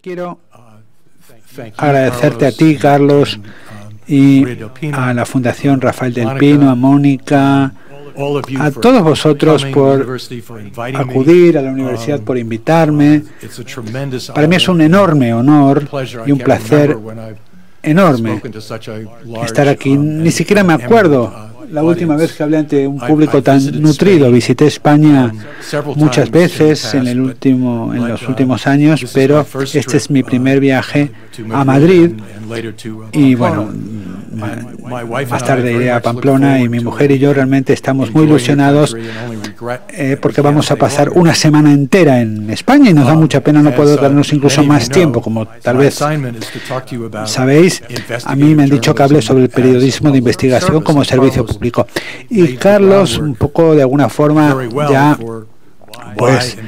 Quiero agradecerte a ti, Carlos, y a la Fundación Rafael del Pino, a Mónica, a todos vosotros por acudir a la universidad, por invitarme. Para mí es un enorme honor y un placer enorme estar aquí. Ni siquiera me acuerdo la última vez que hablé ante un público tan nutrido. Visité España muchas veces en los últimos años, pero este es mi primer viaje a Madrid y bueno, más tarde iré a Pamplona, y mi mujer y yo realmente estamos muy ilusionados porque vamos a pasar una semana entera en España y nos da mucha pena no poder darnos incluso más tiempo. Como tal vez sabéis, a mí me han dicho que hable sobre el periodismo de investigación como servicio público. Y Carlos, un poco de alguna forma, ya pues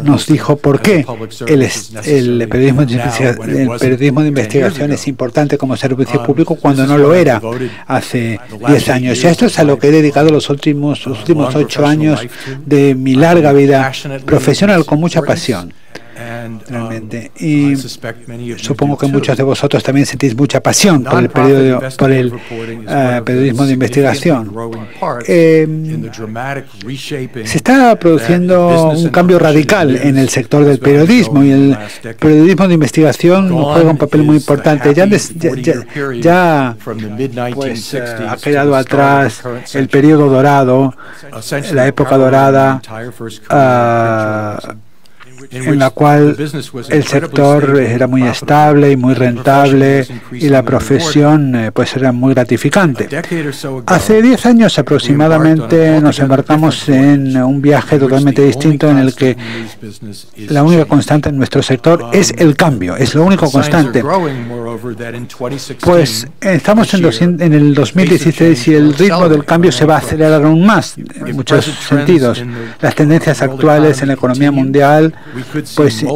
nos dijo por qué el periodismo de investigación es importante como servicio público cuando no lo era hace 10 años. Y esto es a lo que he dedicado los últimos 8 años de mi larga vida profesional, con mucha pasión. Realmente, y supongo que muchos de vosotros también sentís mucha pasión por el periodismo de investigación. Se está produciendo un cambio radical en el sector del periodismo, y el periodismo de investigación juega un papel muy importante. Ya pues, ha quedado atrás el periodo dorado, la época dorada, en la cual el sector era muy estable y muy rentable y la profesión pues era muy gratificante. Hace 10 años aproximadamente nos embarcamos en un viaje totalmente distinto, en el que la única constante en nuestro sector es el cambio, es lo único constante. Pues estamos en el 2016 y el ritmo del cambio se va a acelerar aún más en muchos sentidos. Las tendencias actuales en la economía mundial pues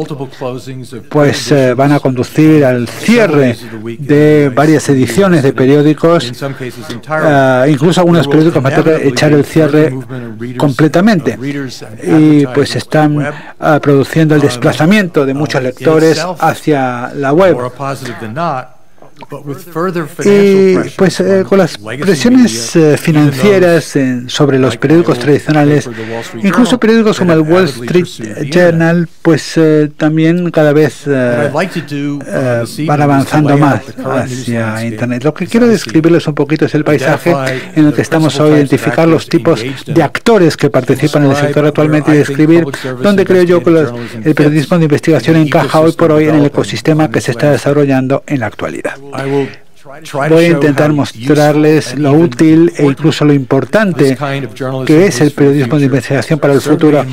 van a conducir al cierre de varias ediciones de periódicos. Incluso algunos periódicos van a echar el cierre completamente, y pues están produciendo el desplazamiento de muchos lectores hacia la web. Y pues con las presiones financieras sobre los periódicos tradicionales, incluso periódicos como el Wall Street Journal, pues también cada vez van avanzando más hacia Internet. Lo que quiero describirles un poquito es el paisaje en el que estamos hoy, identificar los tipos de actores que participan en el sector actualmente y describir dónde creo yo que el periodismo de investigación encaja hoy por hoy en el ecosistema que se está desarrollando en la actualidad. Voy a intentar mostrarles lo útil e incluso lo importante que es el periodismo de investigación para el futuro,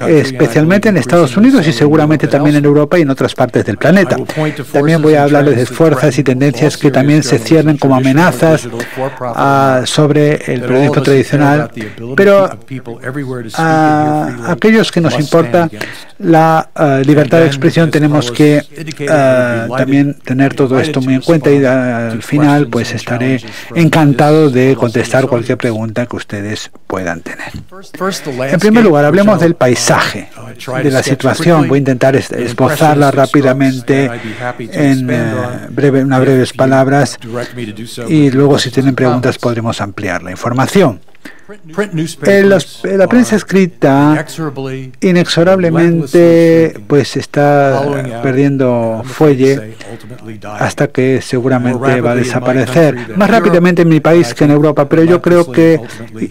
especialmente en Estados Unidos y seguramente también en Europa y en otras partes del planeta. También voy a hablarles de fuerzas y tendencias que también se ciernen como amenazas sobre el periodismo tradicional, pero a aquellos que nos importa la libertad de expresión tenemos que también tener todo esto muy en cuenta, y al final pues estaré encantado de contestar cualquier pregunta que ustedes puedan tener. En primer lugar, hablemos del paisaje, de la situación. Voy a intentar esbozarla rápidamente en unas breves palabras, y luego si tienen preguntas podremos ampliar la información. La prensa escrita inexorablemente pues está perdiendo fuelle hasta que seguramente va a desaparecer más rápidamente en mi país que en Europa, pero yo creo que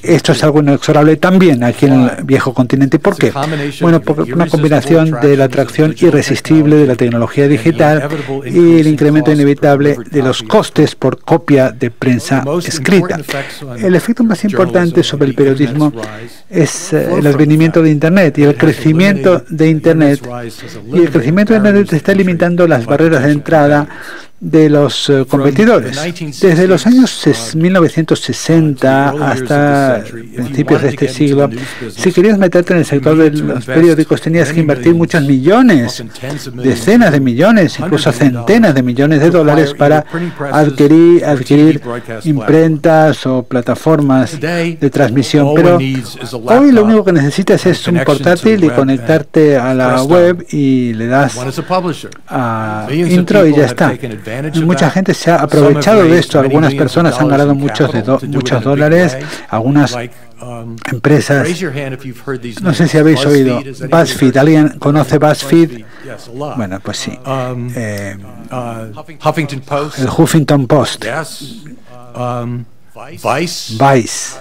esto es algo inexorable también aquí en el viejo continente. ¿Por qué? Bueno, por una combinación de la atracción irresistible de la tecnología digital y el incremento inevitable de los costes por copia de prensa escrita. El efecto más importante sobre el periodismo es el advenimiento de Internet y el crecimiento de Internet. Y el crecimiento de Internet está limitando las barreras de entrada de los competidores. Desde los años 1960 hasta principios de este siglo, si querías meterte en el sector de los periódicos tenías que invertir muchos millones, decenas de millones, incluso centenas de millones de dólares para adquirir imprentas o plataformas de transmisión. Pero hoy lo único que necesitas es un portátil y conectarte a la web y le das a intro y ya está. Mucha gente se ha aprovechado de esto. Algunas personas han ganado muchos dólares. Algunas empresas, no sé si habéis oído BuzzFeed. ¿Alguien conoce BuzzFeed? Bueno, pues sí. El Huffington Post. Vice.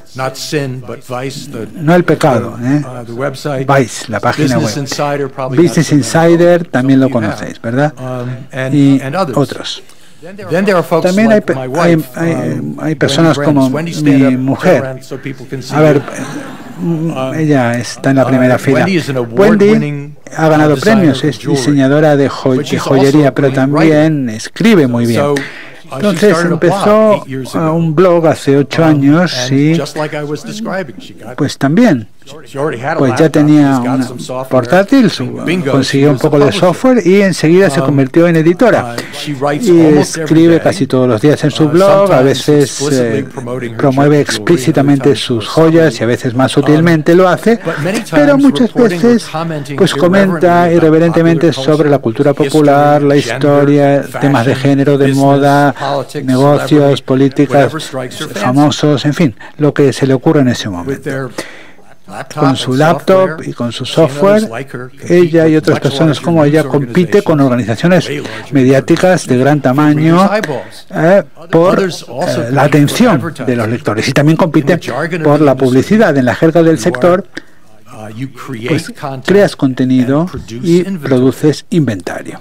No el pecado, Vice, la página web. Business Insider también lo conocéis, ¿verdad? Y otros. También hay personas como mi mujer. A ver, ella está en la primera fila. Wendy ha ganado premios, es diseñadora de joyería, pero también escribe muy bien. Entonces empezó un blog hace 8 años y pues también pues ya tenía un portátil, consiguió un poco de software y enseguida se convirtió en editora y escribe casi todos los días en su blog. A veces promueve explícitamente sus joyas y a veces más sutilmente lo hace, pero muchas veces pues comenta irreverentemente sobre la cultura popular, la historia, temas de género, de moda, negocios, políticas, famosos, en fin, lo que se le ocurre en ese momento. Con su laptop y con su software, ella y otras personas como ella compite con organizaciones mediáticas de gran tamaño por la atención de los lectores, y también compite por la publicidad. En la jerga del sector, pues creas contenido y produces inventario.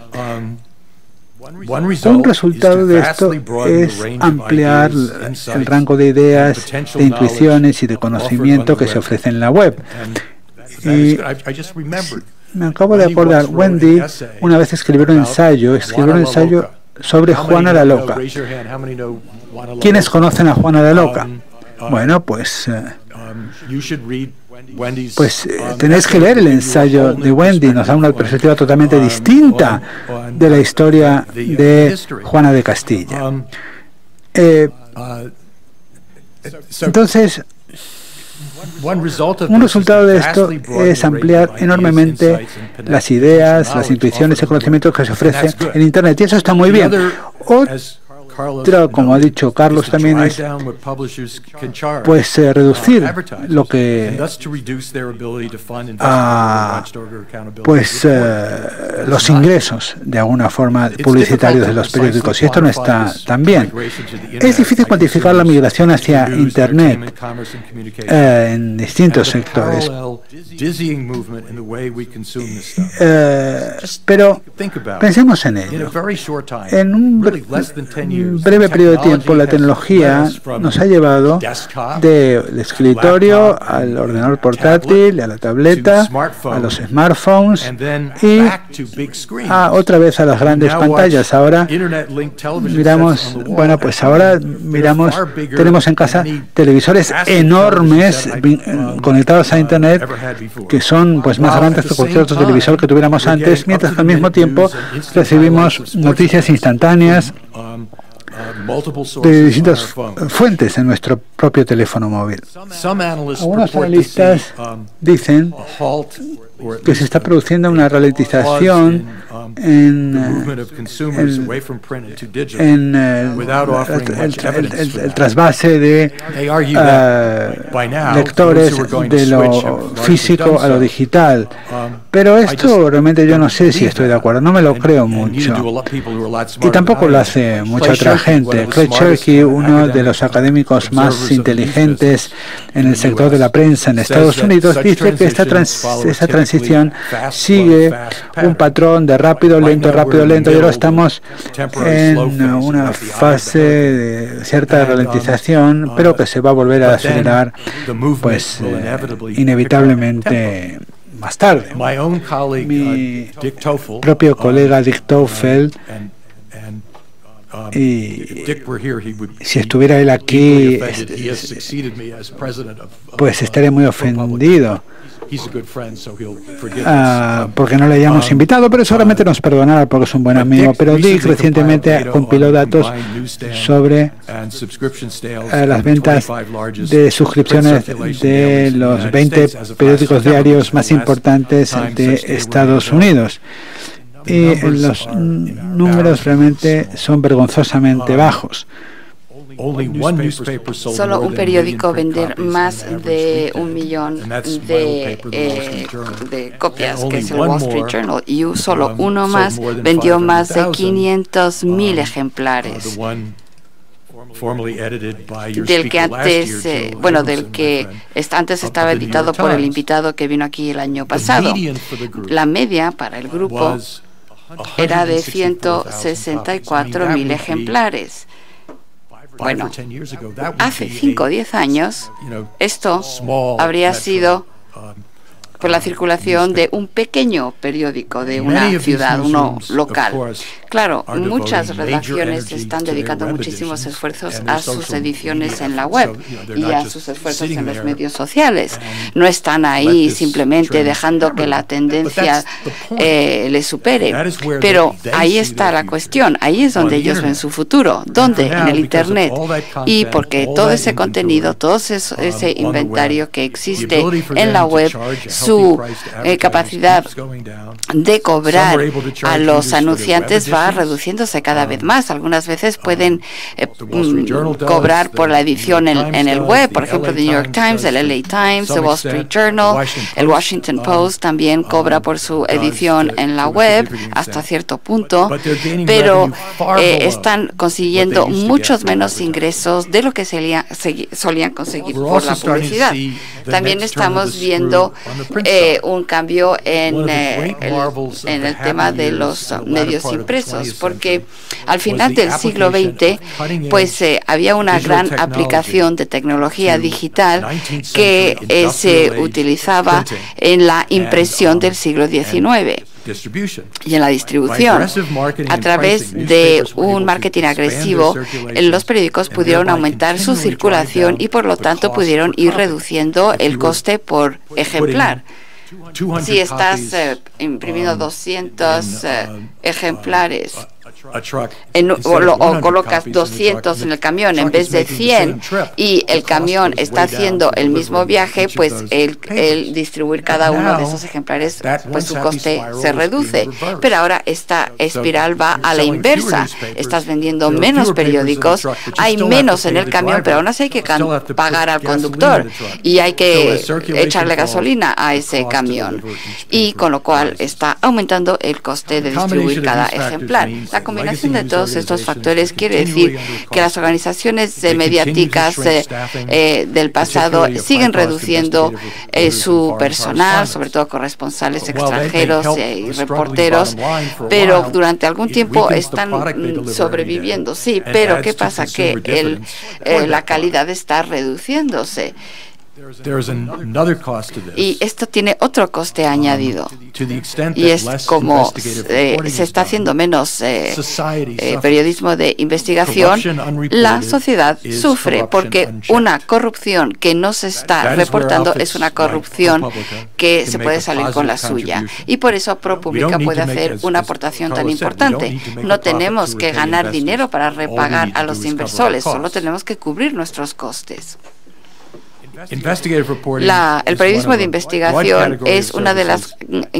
Un resultado de esto es ampliar el rango de ideas, de intuiciones y de conocimiento que se ofrece en la web. Y me acabo de acordar, Wendy una vez escribió un ensayo sobre Juana la Loca. ¿Quiénes conocen a Juana la Loca? Bueno, pues tenéis que leer el ensayo de Wendy. Nos da una perspectiva totalmente distinta de la historia de Juana de Castilla. Entonces, un resultado de esto es ampliar enormemente las ideas, las intuiciones y conocimientos que se ofrecen en Internet, y eso está muy bien. Otra, como ha dicho Carlos también, es pues reducir lo que pues los ingresos de alguna forma publicitarios de los periódicos, y esto no está tan bien. Es difícil cuantificar la migración hacia Internet en distintos sectores, pero pensemos en ello. En un breve periodo de tiempo, la tecnología nos ha llevado del escritorio al ordenador portátil, a la tableta, a los smartphones y otra vez a las grandes pantallas. Ahora miramos, tenemos en casa televisores enormes conectados a Internet que son pues más grandes que cualquier otro televisor que tuviéramos antes, mientras que al mismo tiempo recibimos noticias instantáneas de distintas fuentes en nuestro propio teléfono móvil. Algunos analistas dicen que se está produciendo una ralentización en el trasvase de lectores de lo físico a lo digital. Pero esto realmente yo no sé si estoy de acuerdo, no me lo creo mucho. Y tampoco lo hace mucha otra gente. Clay Shirky, uno de los académicos más inteligentes en el sector de la prensa en Estados Unidos, dice que esta transición sigue un patrón de rápido, lento, y ahora estamos en una fase de cierta ralentización, pero que se va a volver a acelerar pues inevitablemente más tarde. Mi propio colega Dick Tofel Y si estuviera él aquí, pues estaría muy ofendido porque no le hayamos invitado, pero seguramente nos perdonará porque es un buen amigo. Pero Dick recientemente compiló datos sobre las ventas de suscripciones de los 20 periódicos diarios más importantes de Estados Unidos. Y los números realmente son vergonzosamente bajos. Solo un periódico vender más de 1 millón de copias, que es el Wall Street Journal, y solo uno más vendió más de 500,000 ejemplares. Del que antes estaba editado por el invitado que vino aquí el año pasado. La media para el grupo era de 164,000 ejemplares. Bueno, hace 5 o 10 años esto habría sido por la circulación de un pequeño periódico de una ciudad, uno local. Claro, muchas redacciones están dedicando muchísimos esfuerzos a sus ediciones en la web y a sus esfuerzos en los medios sociales. No están ahí simplemente dejando que la tendencia les supere. Pero ahí está la cuestión, ahí es donde ellos ven su futuro. ¿Dónde? En el Internet. Y porque todo ese contenido, todo ese inventario que existe en la web, su capacidad de cobrar a los anunciantes va reduciéndose cada vez más. Algunas veces pueden cobrar por la edición en el web, por ejemplo, The New York Times, el LA Times, The Wall Street Journal, el Washington Post también cobra por su edición en la web hasta cierto punto, pero están consiguiendo muchos menos ingresos de lo que solían conseguir por la publicidad. También estamos viendo un cambio en el tema de los medios impresos, porque al final del siglo XX pues había una gran aplicación de tecnología digital que se utilizaba en la impresión del siglo XIX y en la distribución. A través de un marketing agresivo, los periódicos pudieron aumentar su circulación y por lo tanto pudieron ir reduciendo el coste por ejemplar. Si estás imprimiendo 200 ejemplares o colocas 200 en el camión en vez de 100 y el camión está haciendo el mismo viaje, pues el distribuir cada uno de esos ejemplares, pues su coste se reduce. Pero ahora esta espiral va a la inversa. Estás vendiendo menos periódicos, hay menos en el camión, pero aún así hay que pagar al conductor y hay que echarle gasolina a ese camión, y con lo cual está aumentando el coste de distribuir cada ejemplar. La combinación de todos estos factores quiere decir que las organizaciones mediáticas del pasado siguen reduciendo su personal, sobre todo corresponsales extranjeros y reporteros, pero durante algún tiempo están sobreviviendo, sí, pero ¿qué pasa? Que la calidad está reduciéndose. Y esto tiene otro coste añadido, y es como se está haciendo menos periodismo de investigación, la sociedad sufre porque una corrupción que no se está reportando es una corrupción que se puede salir con la suya, y por eso ProPublica puede hacer una aportación tan importante. No tenemos que ganar dinero para repagar a los inversores, solo tenemos que cubrir nuestros costes. El periodismo de investigación es una de las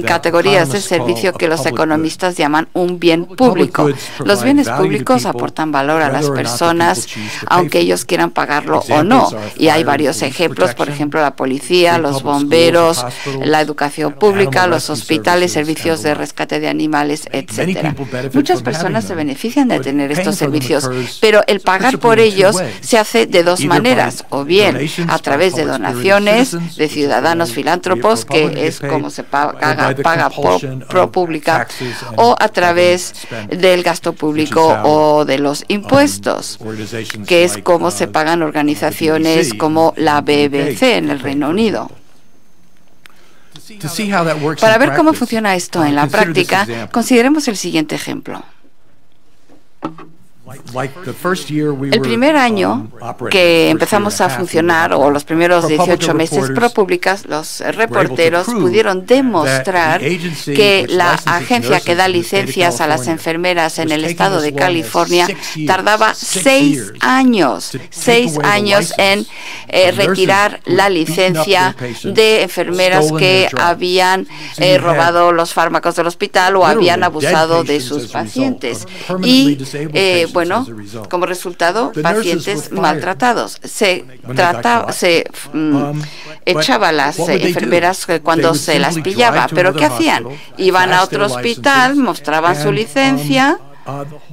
categorías de servicio que los economistas llaman un bien público. Los bienes públicos aportan valor a las personas, aunque ellos quieran pagarlo o no. Y hay varios ejemplos, por ejemplo, la policía, los bomberos, la educación pública, los hospitales, servicios de rescate de animales, etc. Muchas personas se benefician de tener estos servicios, pero el pagar por ellos se hace de dos maneras, o bien a través de donaciones de ciudadanos filántropos, que es como se paga por ProPublica, o a través del gasto público o de los impuestos, que es como se pagan organizaciones como la BBC en el Reino Unido. Para ver cómo funciona esto en la práctica, consideremos el siguiente ejemplo. El primer año que empezamos a funcionar, o los primeros 18 meses ProPublica, los reporteros pudieron demostrar que la agencia que da licencias a las enfermeras en el estado de California tardaba 6 años en retirar la licencia de enfermeras que habían robado los fármacos del hospital o habían abusado de sus pacientes. Y bueno, como resultado, pacientes maltratados. Se echaba a las enfermeras cuando se las pillaba, pero ¿qué hacían? Iban a otro hospital, mostraban su licencia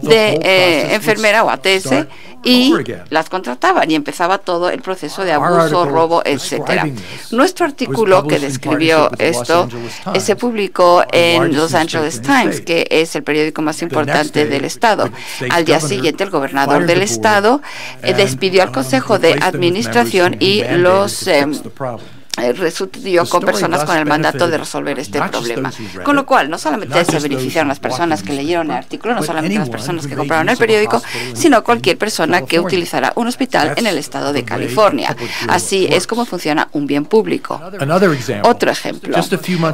de enfermera o ATS y las contrataban y empezaba todo el proceso de abuso, robo, etcétera. Nuestro artículo que describió esto se publicó en Los Angeles Times, que es el periódico más importante del estado. Al día siguiente, el gobernador del estado despidió al Consejo de Administración y los resultó con personas con el mandato de resolver este problema. Con lo cual, no solamente se beneficiaron las personas que leyeron el artículo, no solamente las personas que compraron el periódico, sino cualquier persona que utilizará un hospital en el estado de California. Así es como funciona un bien público. Otro ejemplo.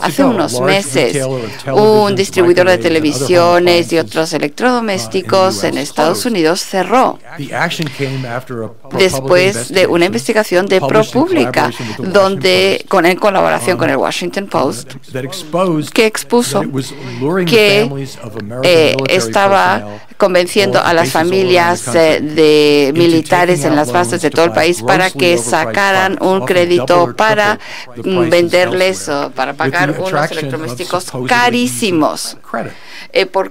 Hace unos meses, un distribuidor de televisiones y otros electrodomésticos en Estados Unidos cerró después de una investigación de ProPublica, donde en colaboración con el Washington Post, que expuso que estaba convenciendo a las familias de militares en las bases de todo el país para que sacaran un crédito para venderles o para pagar unos electrodomésticos carísimos.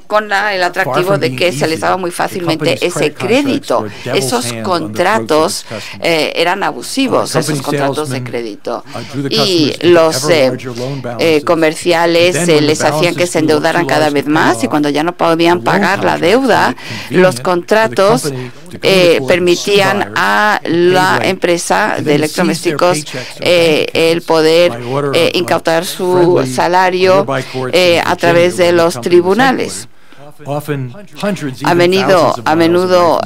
Con el atractivo de que se les daba muy fácilmente ese crédito. Esos contratos eran abusivos, esos contratos de crédito. Y los comerciales les hacían que se endeudaran cada vez más, y cuando ya no podían pagar la deuda, los contratos permitían a la empresa de electrodomésticos el poder incautar su salario a través de los tribunales. A menudo,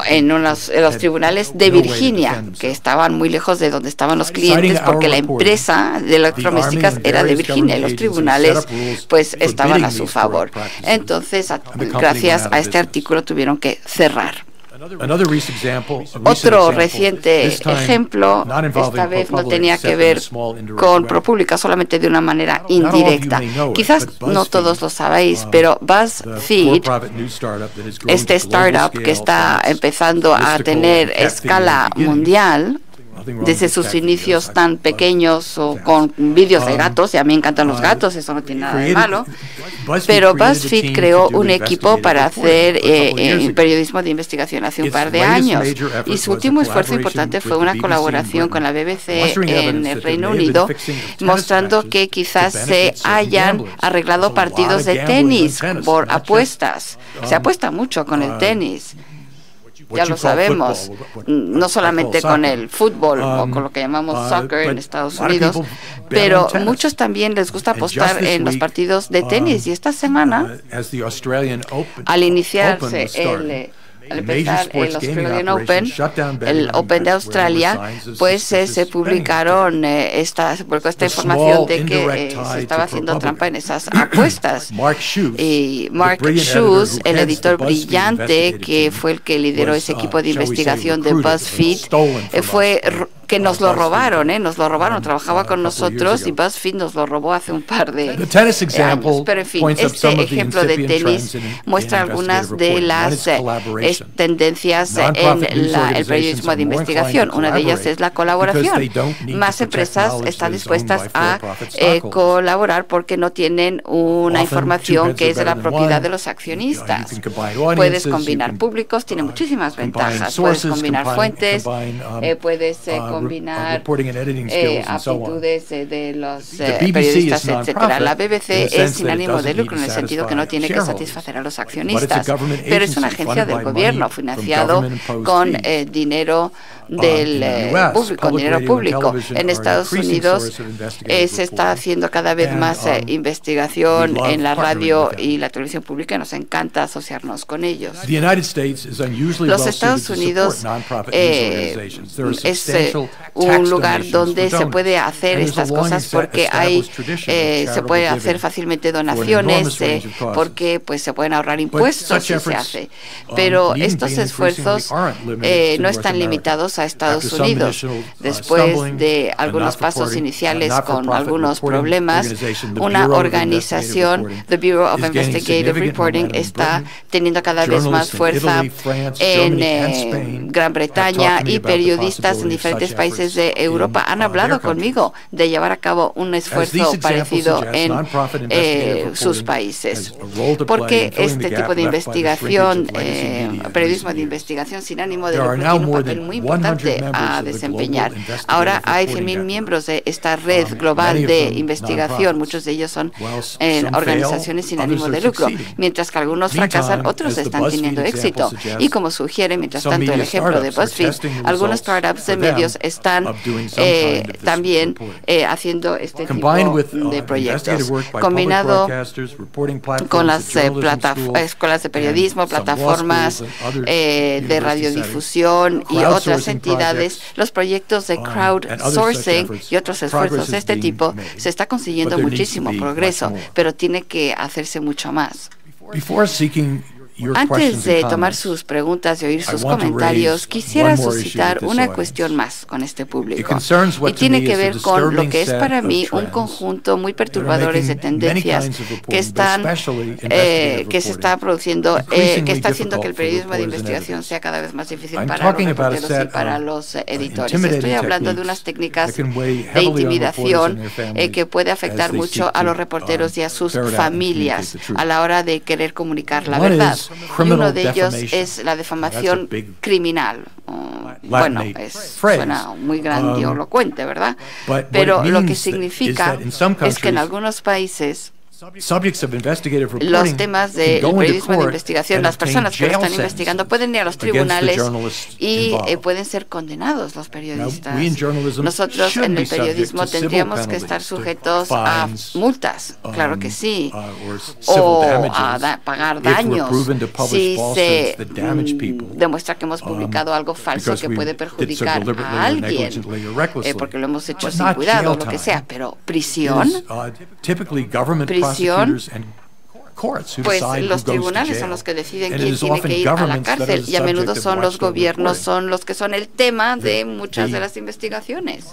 en los tribunales de Virginia, que estaban muy lejos de donde estaban los clientes, porque la empresa de electrodomésticas era de Virginia y los tribunales pues estaban a su favor. Entonces, gracias a este artículo tuvieron que cerrar. Otro reciente ejemplo, esta vez no tenía que ver con ProPublica, solamente de una manera indirecta. Quizás no todos lo sabéis, pero BuzzFeed, este startup que está empezando a tener escala mundial, desde sus inicios tan pequeños o con vídeos de gatos, y a mí me encantan los gatos, eso no tiene nada de malo, pero BuzzFeed creó un equipo para hacer periodismo de investigación hace un par de años, y su último esfuerzo importante fue una colaboración con la BBC en el Reino Unido, mostrando que quizás se hayan arreglado partidos de tenis por apuestas. Se apuesta mucho con el tenis. Ya lo sabemos, no solamente con el fútbol o con lo que llamamos soccer en Estados Unidos, pero muchos también les gusta apostar en los partidos de tenis. Y esta semana, al iniciarse al empezar el Australian Open, el Open de Australia, pues se publicó esta información de que se estaba haciendo trampa en esas apuestas. Y Mark Shoes, el editor brillante que fue el que lideró ese equipo de investigación de BuzzFeed, fue que nos lo robaron, trabajaba con nosotros y BuzzFeed nos lo robó hace un par de años. Pero en fin, este ejemplo de tenis muestra algunas de las tendencias en el periodismo de investigación. Una de ellas es la colaboración. Más empresas están dispuestas a colaborar porque no tienen una información que es de la propiedad de los accionistas. Puedes combinar públicos, tiene muchísimas ventajas. Puedes combinar fuentes, puedes combinar aptitudes de los periodistas, etcétera. La BBC es sin ánimo de lucro en el sentido que no tiene que satisfacer a los accionistas, pero es una agencia del gobierno financiado con dinero del público, con dinero público. En Estados Unidos se está haciendo cada vez más investigación en la radio y la televisión pública y nos encanta asociarnos con ellos. Los Estados Unidos es un lugar donde se puede hacer estas cosas porque se puede hacer fácilmente donaciones, porque pues se pueden ahorrar impuestos si se hace. Pero estos esfuerzos no están limitados a Estados Unidos. Después de algunos pasos iniciales con algunos problemas, una organización, the Bureau of Investigative Reporting, está teniendo cada vez más fuerza en Gran Bretaña, y periodistas en diferentes países de Europa han hablado conmigo de llevar a cabo un esfuerzo parecido en sus países. Porque este tipo de investigación, periodismo de investigación sin ánimo de lucro, tiene un papel muy importante a desempeñar. Ahora hay 100.000 miembros de esta red global de investigación. Muchos de ellos son organizaciones sin ánimo de lucro. Mientras que algunos fracasan, otros están teniendo éxito. Y como sugiere, mientras tanto, el ejemplo de BuzzFeed, algunos startups de medios están también haciendo este tipo de proyectos. Combinado con las escuelas de periodismo, plataformas de radiodifusión y otras entidades, los proyectos de crowdsourcing y otros esfuerzos de este tipo, se está consiguiendo muchísimo progreso, pero tiene que hacerse mucho más. Antes de tomar sus preguntas y oír sus comentarios, quisiera suscitar una cuestión más con este público. Y tiene que ver con lo que es para mí un conjunto muy perturbadores de tendencias que se está produciendo, que está haciendo que el periodismo de investigación sea cada vez más difícil para los reporteros y para los editores. Estoy hablando de unas técnicas de intimidación que puede afectar mucho a los reporteros y a sus familias a la hora de querer comunicar la verdad. Y uno de ellos es la difamación criminal. Bueno, suena muy grandilocuente, ¿verdad? Pero lo que significa es que en algunos países los temas del periodismo de investigación, las personas que lo están investigando pueden ir a los tribunales y pueden ser condenados los periodistas. Nosotros en el periodismo tendríamos que estar sujetos a multas, claro que sí, o a pagar daños si se demuestra que hemos publicado algo falso que puede perjudicar a alguien, porque lo hemos hecho sin cuidado, lo que sea, pero prisión, pues los tribunales son los que deciden quién tiene que ir a la cárcel, y a menudo son los gobiernos son los que son el tema de muchas de las investigaciones.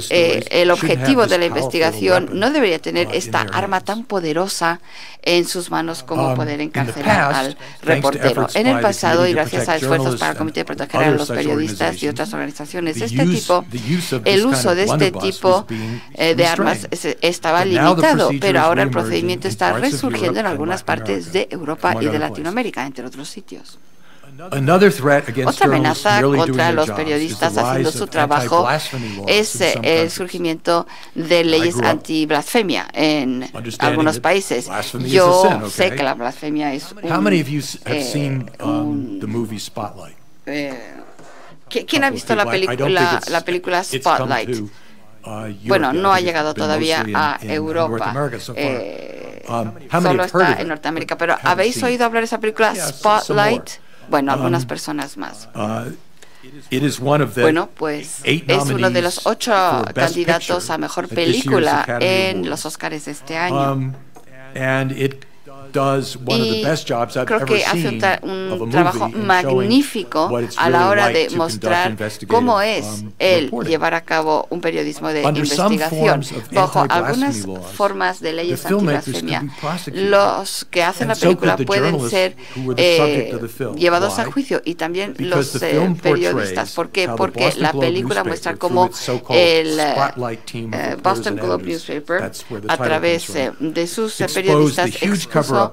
El objetivo de la investigación no debería tener esta arma tan poderosa en sus manos como poder encarcelar al reportero. En el pasado, y gracias a esfuerzos para el Comité de Proteger a los Periodistas y otras organizaciones de este tipo, el uso de este tipo de armas estaba limitado, pero ahora el procedimiento está resurgiendo en algunas partes de Europa y de Latinoamérica, entre otros sitios. Otra amenaza contra los periodistas haciendo su trabajo es el surgimiento de leyes anti-blasfemia en algunos países. Yo sé que la blasfemia es ¿quién ha visto la película Spotlight? Bueno, no ha llegado todavía a Europa. Solo está en Norteamérica. Pero ¿habéis oído hablar de esa película Spotlight? Bueno, algunas personas más. Bueno, pues es uno de los 8 candidatos a mejor película en los Óscares de este año. Y creo que hace un trabajo magnífico a la hora de mostrar cómo es el llevar a cabo un periodismo de investigación. Bajo algunas formas de leyes antiblasfemia, los que hacen la película pueden ser llevados a juicio, y también los periodistas. ¿Por qué? Porque la película muestra cómo el Boston Globe Newspaper, a través de sus periodistas, expuso incluso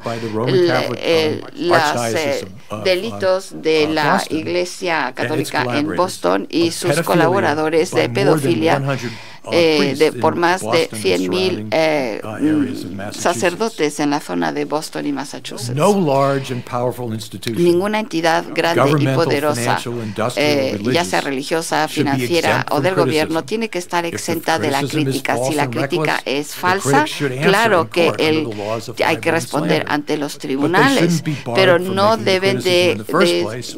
los delitos de la Iglesia Católica en Boston y sus colaboradores de pedofilia por más de 100.000 sacerdotes en la zona de Boston y Massachusetts. Ninguna entidad grande y poderosa, ya sea religiosa, financiera o del gobierno, tiene que estar exenta de la crítica. Si la crítica es falsa, claro que hay que responder ante los tribunales, pero no deben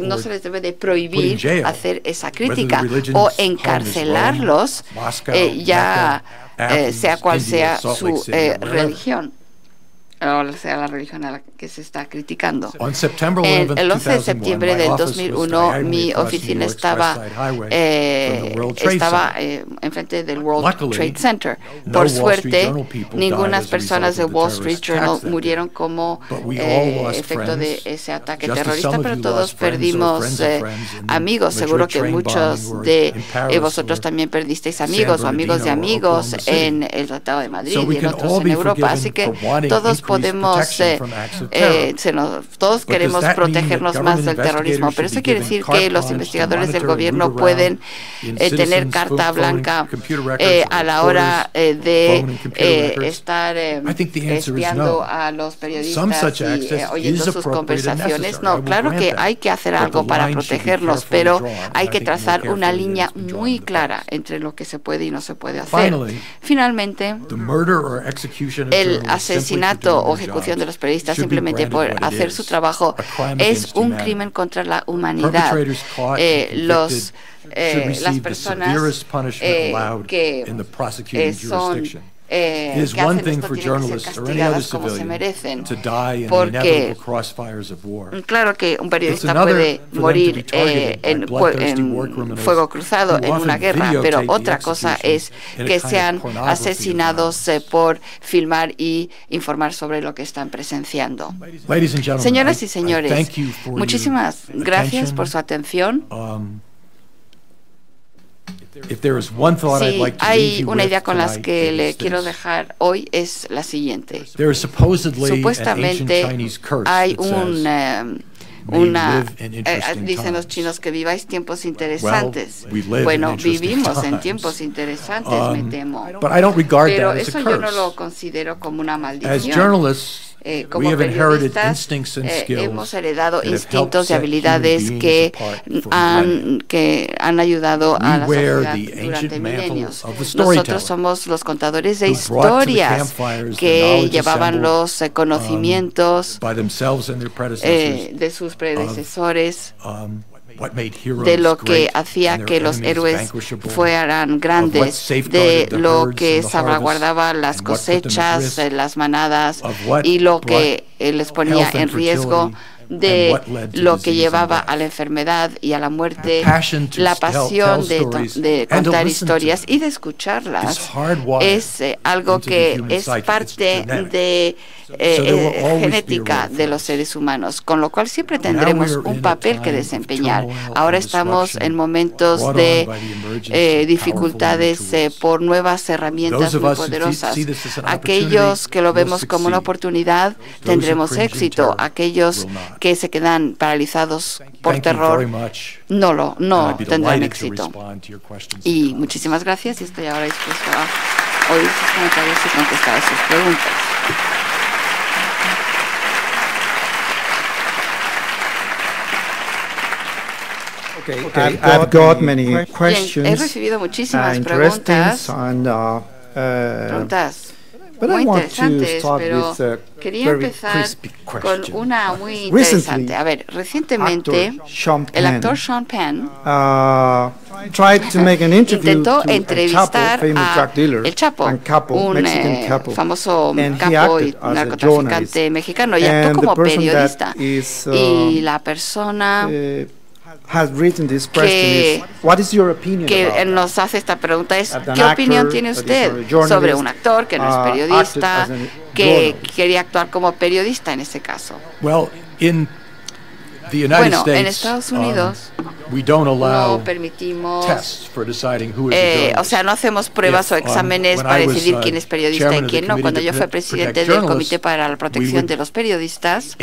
no se les debe de prohibir hacer esa crítica o encarcelarlos, sea cual sea su religión, o sea la religión a la que se está criticando. El 11 de septiembre del 2001, mi oficina estaba enfrente del World Trade Center. Por suerte, ninguna personas de Wall Street Journal murieron como efecto de ese ataque terrorista, pero todos perdimos amigos. Seguro que muchos de vosotros también perdisteis amigos o amigos de amigos en el Tratado de Madrid y en otros en Europa. Así que todos podemos todos queremos protegernos más del terrorismo, pero eso quiere decir que los investigadores del gobierno pueden tener carta blanca a la hora de estar espiando a los periodistas y oyendo sus conversaciones. No, claro que hay que hacer algo para protegernos, pero hay que trazar una línea muy clara entre lo que se puede y no se puede hacer. Finalmente, el asesinato o ejecución de los periodistas simplemente por hacer su trabajo es un crimen contra la humanidad. Las personas que son que hacen esto tienen que ser castigadas como se merecen, porque claro que un periodista puede morir en fuego cruzado en una guerra, pero otra cosa es que sean asesinados por filmar y informar sobre lo que están preseñando. Señoras y señores, muchísimas gracias por su atención. Si hay una idea con la que le quiero dejar hoy es la siguiente. Supuestamente hay dicen los chinos que viváis tiempos interesantes. Bueno, vivimos en tiempos interesantes, me temo. Pero eso yo no lo considero como una maldición. Como periodistas hemos heredado instintos y habilidades que han ayudado a la sociedad durante milenios. Nosotros somos los contadores de historias que llevaban los conocimientos de sus predecesores, de lo que hacía que los héroes fueran grandes, de lo que salvaguardaba las cosechas, las manadas y lo que les ponía en riesgo, de lo que llevaba a la enfermedad y a la muerte. La pasión de contar historias y de escucharlas es algo que es parte de genética de los seres humanos, con lo cual siempre tendremos un papel que desempeñar. Ahora estamos en momentos de dificultades por nuevas herramientas muy poderosas. Aquellos que lo vemos como una oportunidad tendremos éxito. Aquellos que se quedan paralizados por terror no tendrán éxito. Y muchísimas gracias y estoy ahora dispuesto a oír sus comentarios y contestar a sus preguntas. I've got many questions. He recibido muchísimas preguntas muy interesantes, pero quería empezar con una muy interesante. A ver, recientemente el actor Sean Penn intentó entrevistar a El Chapo, un famoso capo y narcotraficante mexicano, y actuó como periodista. Y la persona que nos hace esta pregunta es: ¿qué opinión tiene usted sobre un actor que no es periodista, que quería actuar como periodista en ese caso? Bueno, en Estados Unidos no permitimos, o sea, no hacemos pruebas o exámenes para decidir quién es periodista y quién no. Cuando yo fui presidente del Comité para la Protección de los Periodistas,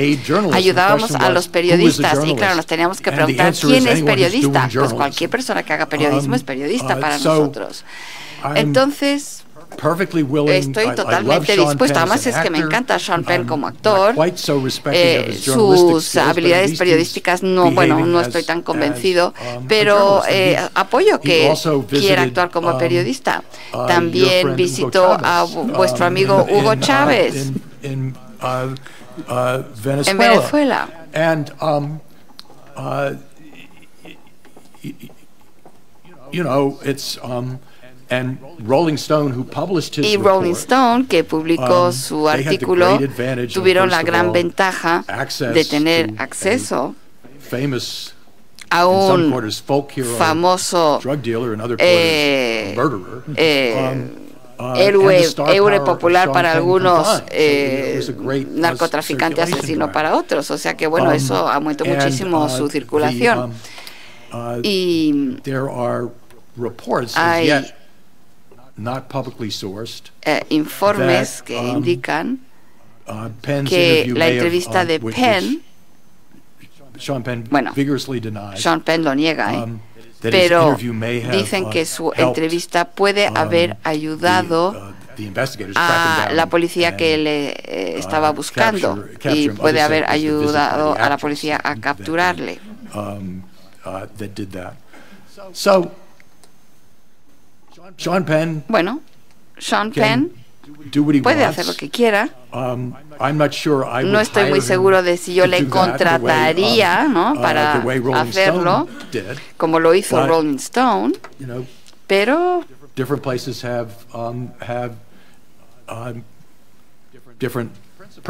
ayudábamos a los periodistas y claro, nos teníamos que preguntar quién es periodista. Pues cualquier persona que haga periodismo es periodista para nosotros. Entonces, estoy totalmente dispuesto. Además es que me encanta Sean Penn como actor. Sus habilidades periodísticas no estoy tan convencido, pero apoyo que quiera actuar como periodista. También visitó a vuestro amigo Hugo Chávez en Venezuela. Y Rolling Stone, que publicó su artículo, tuvieron la gran ventaja de tener acceso a un famoso héroe popular para algunos, narcotraficante asesino para otros. O sea que bueno, eso aumentó muchísimo su circulación. Y hay informes que indican que la entrevista de Penn, bueno, Sean Penn lo niega, pero dicen que su entrevista puede haber ayudado a la policía que le estaba buscando y puede haber ayudado a la policía a capturarle. Bueno, Sean Penn puede hacer lo que quiera. No estoy muy seguro de si yo le contrataría, ¿no?, para hacerlo, como lo hizo Rolling Stone, pero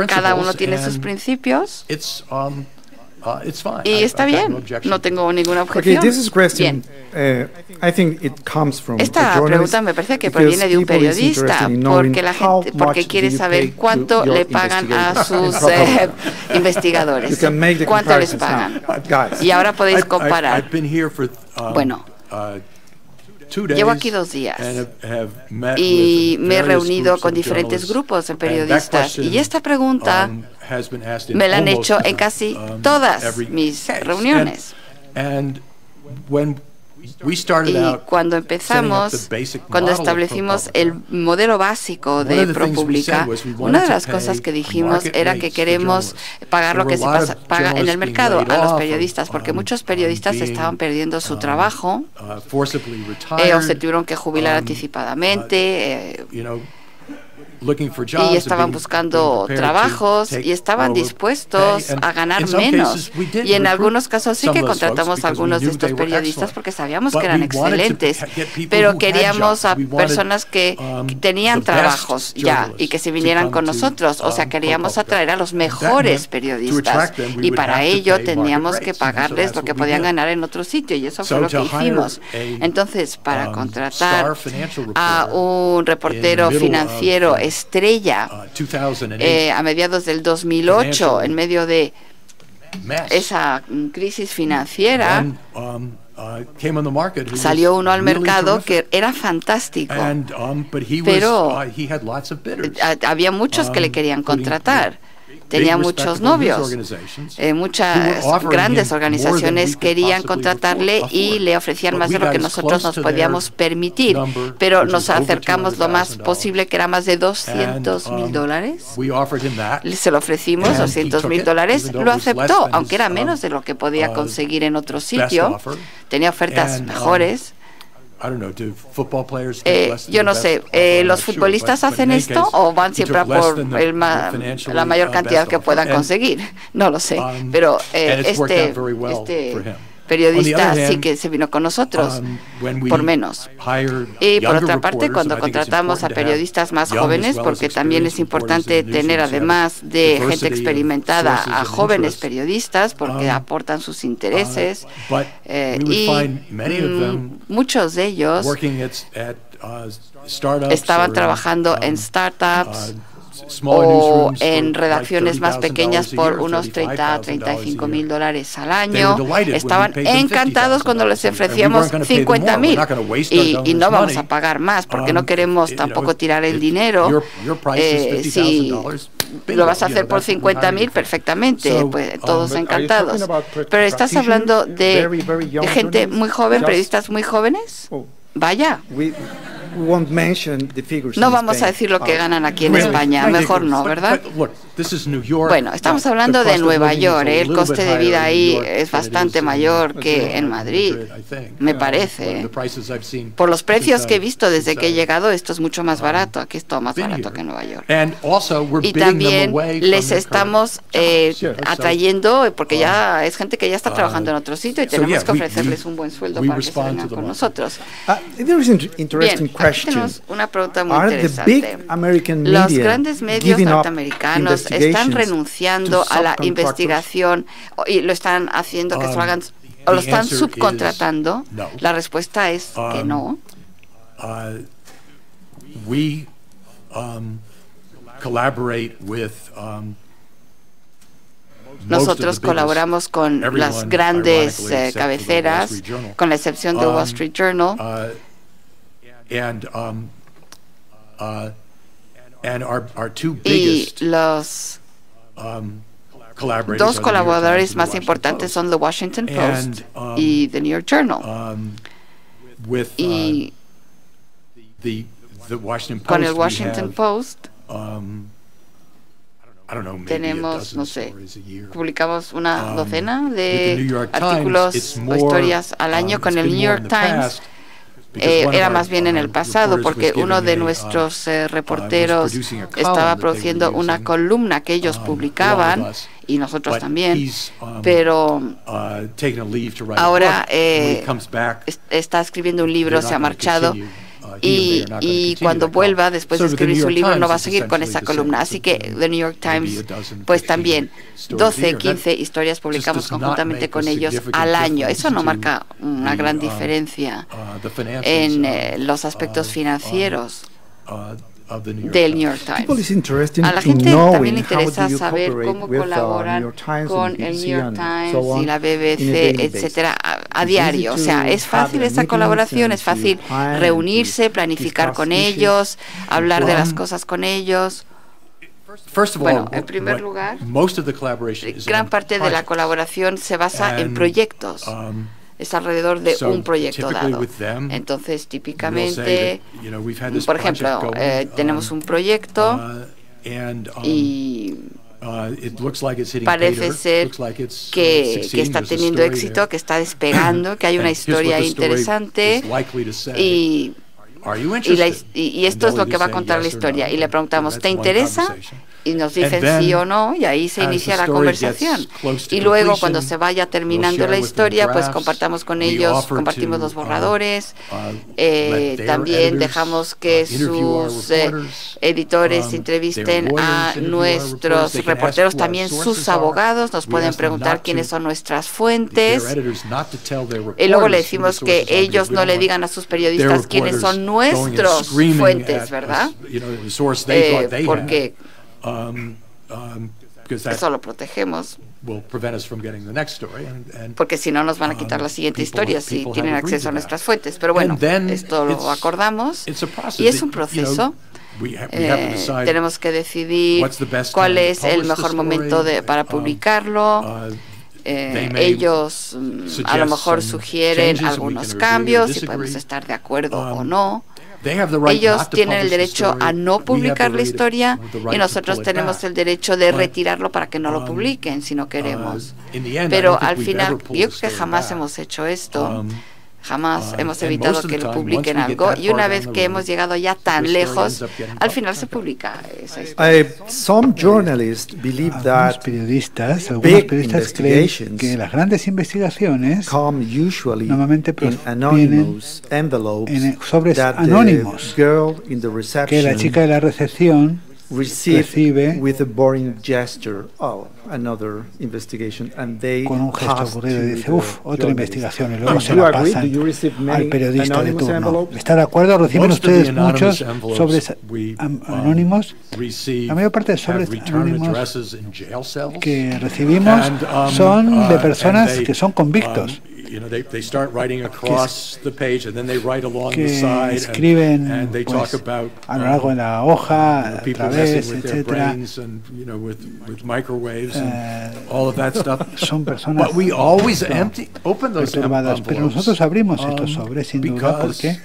cada uno tiene sus principios. Y está bien, no tengo ninguna objeción. Bien. Esta pregunta me parece que proviene de un periodista, porque la gente, porque quiere saber cuánto le pagan a sus investigadores, cuánto les pagan. Y ahora podéis comparar. Bueno, llevo aquí 2 días y me he reunido con diferentes grupos de periodistas y esta pregunta me la han hecho en casi todas mis reuniones. Y cuando empezamos, cuando establecimos el modelo básico de ProPublica, una de las cosas que dijimos era que queremos pagar lo que se paga en el mercado a los periodistas, porque muchos periodistas estaban perdiendo su trabajo o se tuvieron que jubilar anticipadamente. Y estaban buscando trabajos y estaban dispuestos a ganar menos. Y en algunos casos sí que contratamos a algunos de estos periodistas porque sabíamos que eran excelentes, pero queríamos a personas que tenían trabajos ya y que se vinieran con nosotros. O sea, queríamos atraer a los mejores periodistas y para ello teníamos que pagarles lo que podían ganar en otro sitio y eso fue lo que hicimos. Entonces, para contratar a un reportero financiero estrella a mediados del 2008, en medio de esa crisis financiera, salió uno al mercado que era fantástico, pero había muchos que le querían contratar. Tenía muchos novios, muchas grandes organizaciones querían contratarle y le ofrecían más de lo que nosotros nos podíamos permitir, pero nos acercamos lo más posible, que era más de $200,000. Se lo ofrecimos, $200,000, lo aceptó, aunque era menos de lo que podía conseguir en otro sitio, tenía ofertas mejores. Yo no sé, ¿los futbolistas hacen esto o van siempre a por la mayor cantidad que puedan conseguir? No lo sé, pero este periodista sí que se vino con nosotros por menos. Y por otra parte, cuando contratamos a periodistas más jóvenes, porque también es importante tener, además de gente experimentada, a jóvenes periodistas, porque aportan sus intereses, y muchos de ellos estaban trabajando en startups, o en redacciones más pequeñas por unos $30,000 a $35,000 al año. Estaban encantados cuando les ofrecíamos $50,000 y no vamos a pagar más porque no queremos tampoco tirar el dinero. Si lo vas a hacer por $50,000, perfectamente, pues todos encantados. Pero estás hablando de gente muy joven, periodistas muy jóvenes. Vaya. No vamos a decir lo que ganan aquí en España, mejor no, ¿verdad? Bueno, estamos hablando de Nueva York, el coste de vida ahí es bastante mayor que en Madrid, me parece. Por los precios que he visto desde que he llegado, esto es mucho más barato, aquí es todo más barato que en Nueva York. Y también les estamos atrayendo, porque ya es gente que ya está trabajando en otro sitio y tenemos que ofrecerles un buen sueldo para que se vengan con nosotros. Bien, aquí tenemos una pregunta muy interesante. Los grandes medios norteamericanos están renunciando a la investigación y lo están haciendo que se lo hagan, o lo están subcontratando. La respuesta es que no. Nosotros colaboramos con las grandes cabeceras, con la excepción de Wall Street Journal. Y los dos colaboradores más importantes son The Washington Post y The New York Journal. Y con el Washington Post tenemos, no sé, publicamos una docena de artículos o historias al año. Con el New York Times era más bien en el pasado, porque uno de nuestros reporteros estaba produciendo una columna que ellos publicaban y nosotros también, pero ahora está escribiendo un libro, se ha marchado. Y cuando vuelva, después de escribir su libro, no va a seguir con esa columna. Así que The New York Times, pues también 12, 15 historias publicamos conjuntamente con ellos al año. Eso no marca una gran diferencia en los aspectos financieros del New York Times. A la gente también le interesa saber cómo colaborar con el New York Times y la BBC, etcétera, a diario. O sea, es fácil esa colaboración, es fácil reunirse, planificar con ellos, hablar de las cosas con ellos. Bueno, en primer lugar, gran parte de la colaboración se basa en proyectos. Es alrededor de un proyecto dado. Entonces, típicamente, por ejemplo, tenemos un proyecto y parece ser que está teniendo éxito, que está despegando, que hay una historia interesante y esto es lo que va a contar la historia. Y le preguntamos, ¿te interesa? Y nos dicen sí o no, y ahí se inicia la conversación. Y luego, cuando se vaya terminando la historia, pues compartimos con ellos, compartimos los borradores. También dejamos que sus editores entrevisten a nuestros reporteros, también sus abogados. Nos pueden preguntar quiénes son nuestras fuentes. Y luego le decimos que ellos no le digan a sus periodistas quiénes son nuestros fuentes, ¿verdad? Porque eso lo protegemos, porque si no nos van a quitar la siguiente historia si tienen acceso a nuestras fuentes. Pero bueno, esto lo acordamos y es un proceso. Tenemos que decidir cuál es el mejor momento para publicarlo. Ellos a lo mejor sugieren algunos cambios y podemos estar de acuerdo o no. Ellos tienen el derecho a no publicar la historia y nosotros tenemos el derecho de retirarlo para que no lo publiquen si no queremos. Pero al final, yo creo que jamás hemos hecho esto. Jamás hemos evitado que lo publiquen algo, y una vez que hemos llegado ya tan lejos, al final se publica esa historia. Algunos periodistas creen que las grandes investigaciones normalmente provienen en sobres anónimos, que la chica de la recepción recibe with a boring gesture, oh, another investigation, and they con un gesto pass aburrido y to dice, the uff, otra journalist. investigación, y luego se Do you la agree? pasan Do you receive al many periodista de anonymous turno. envelopes? ¿Está de acuerdo? ¿Reciben Most of ustedes the muchos anonymous sobres envelopes anónimos? La mayor parte de sobres have return anónimos addresses in jail cells. que recibimos And, son de and personas they, que son convictos, you know, they start writing across the page and then they write along the que side escriben and they pues, talk about a lo largo de la hoja, a people través, messing with their etcétera. brains and, you know, with microwaves and all of that stuff. Son personas But we always open those perturbadas, pero nosotros abrimos estos sobres sin duda porque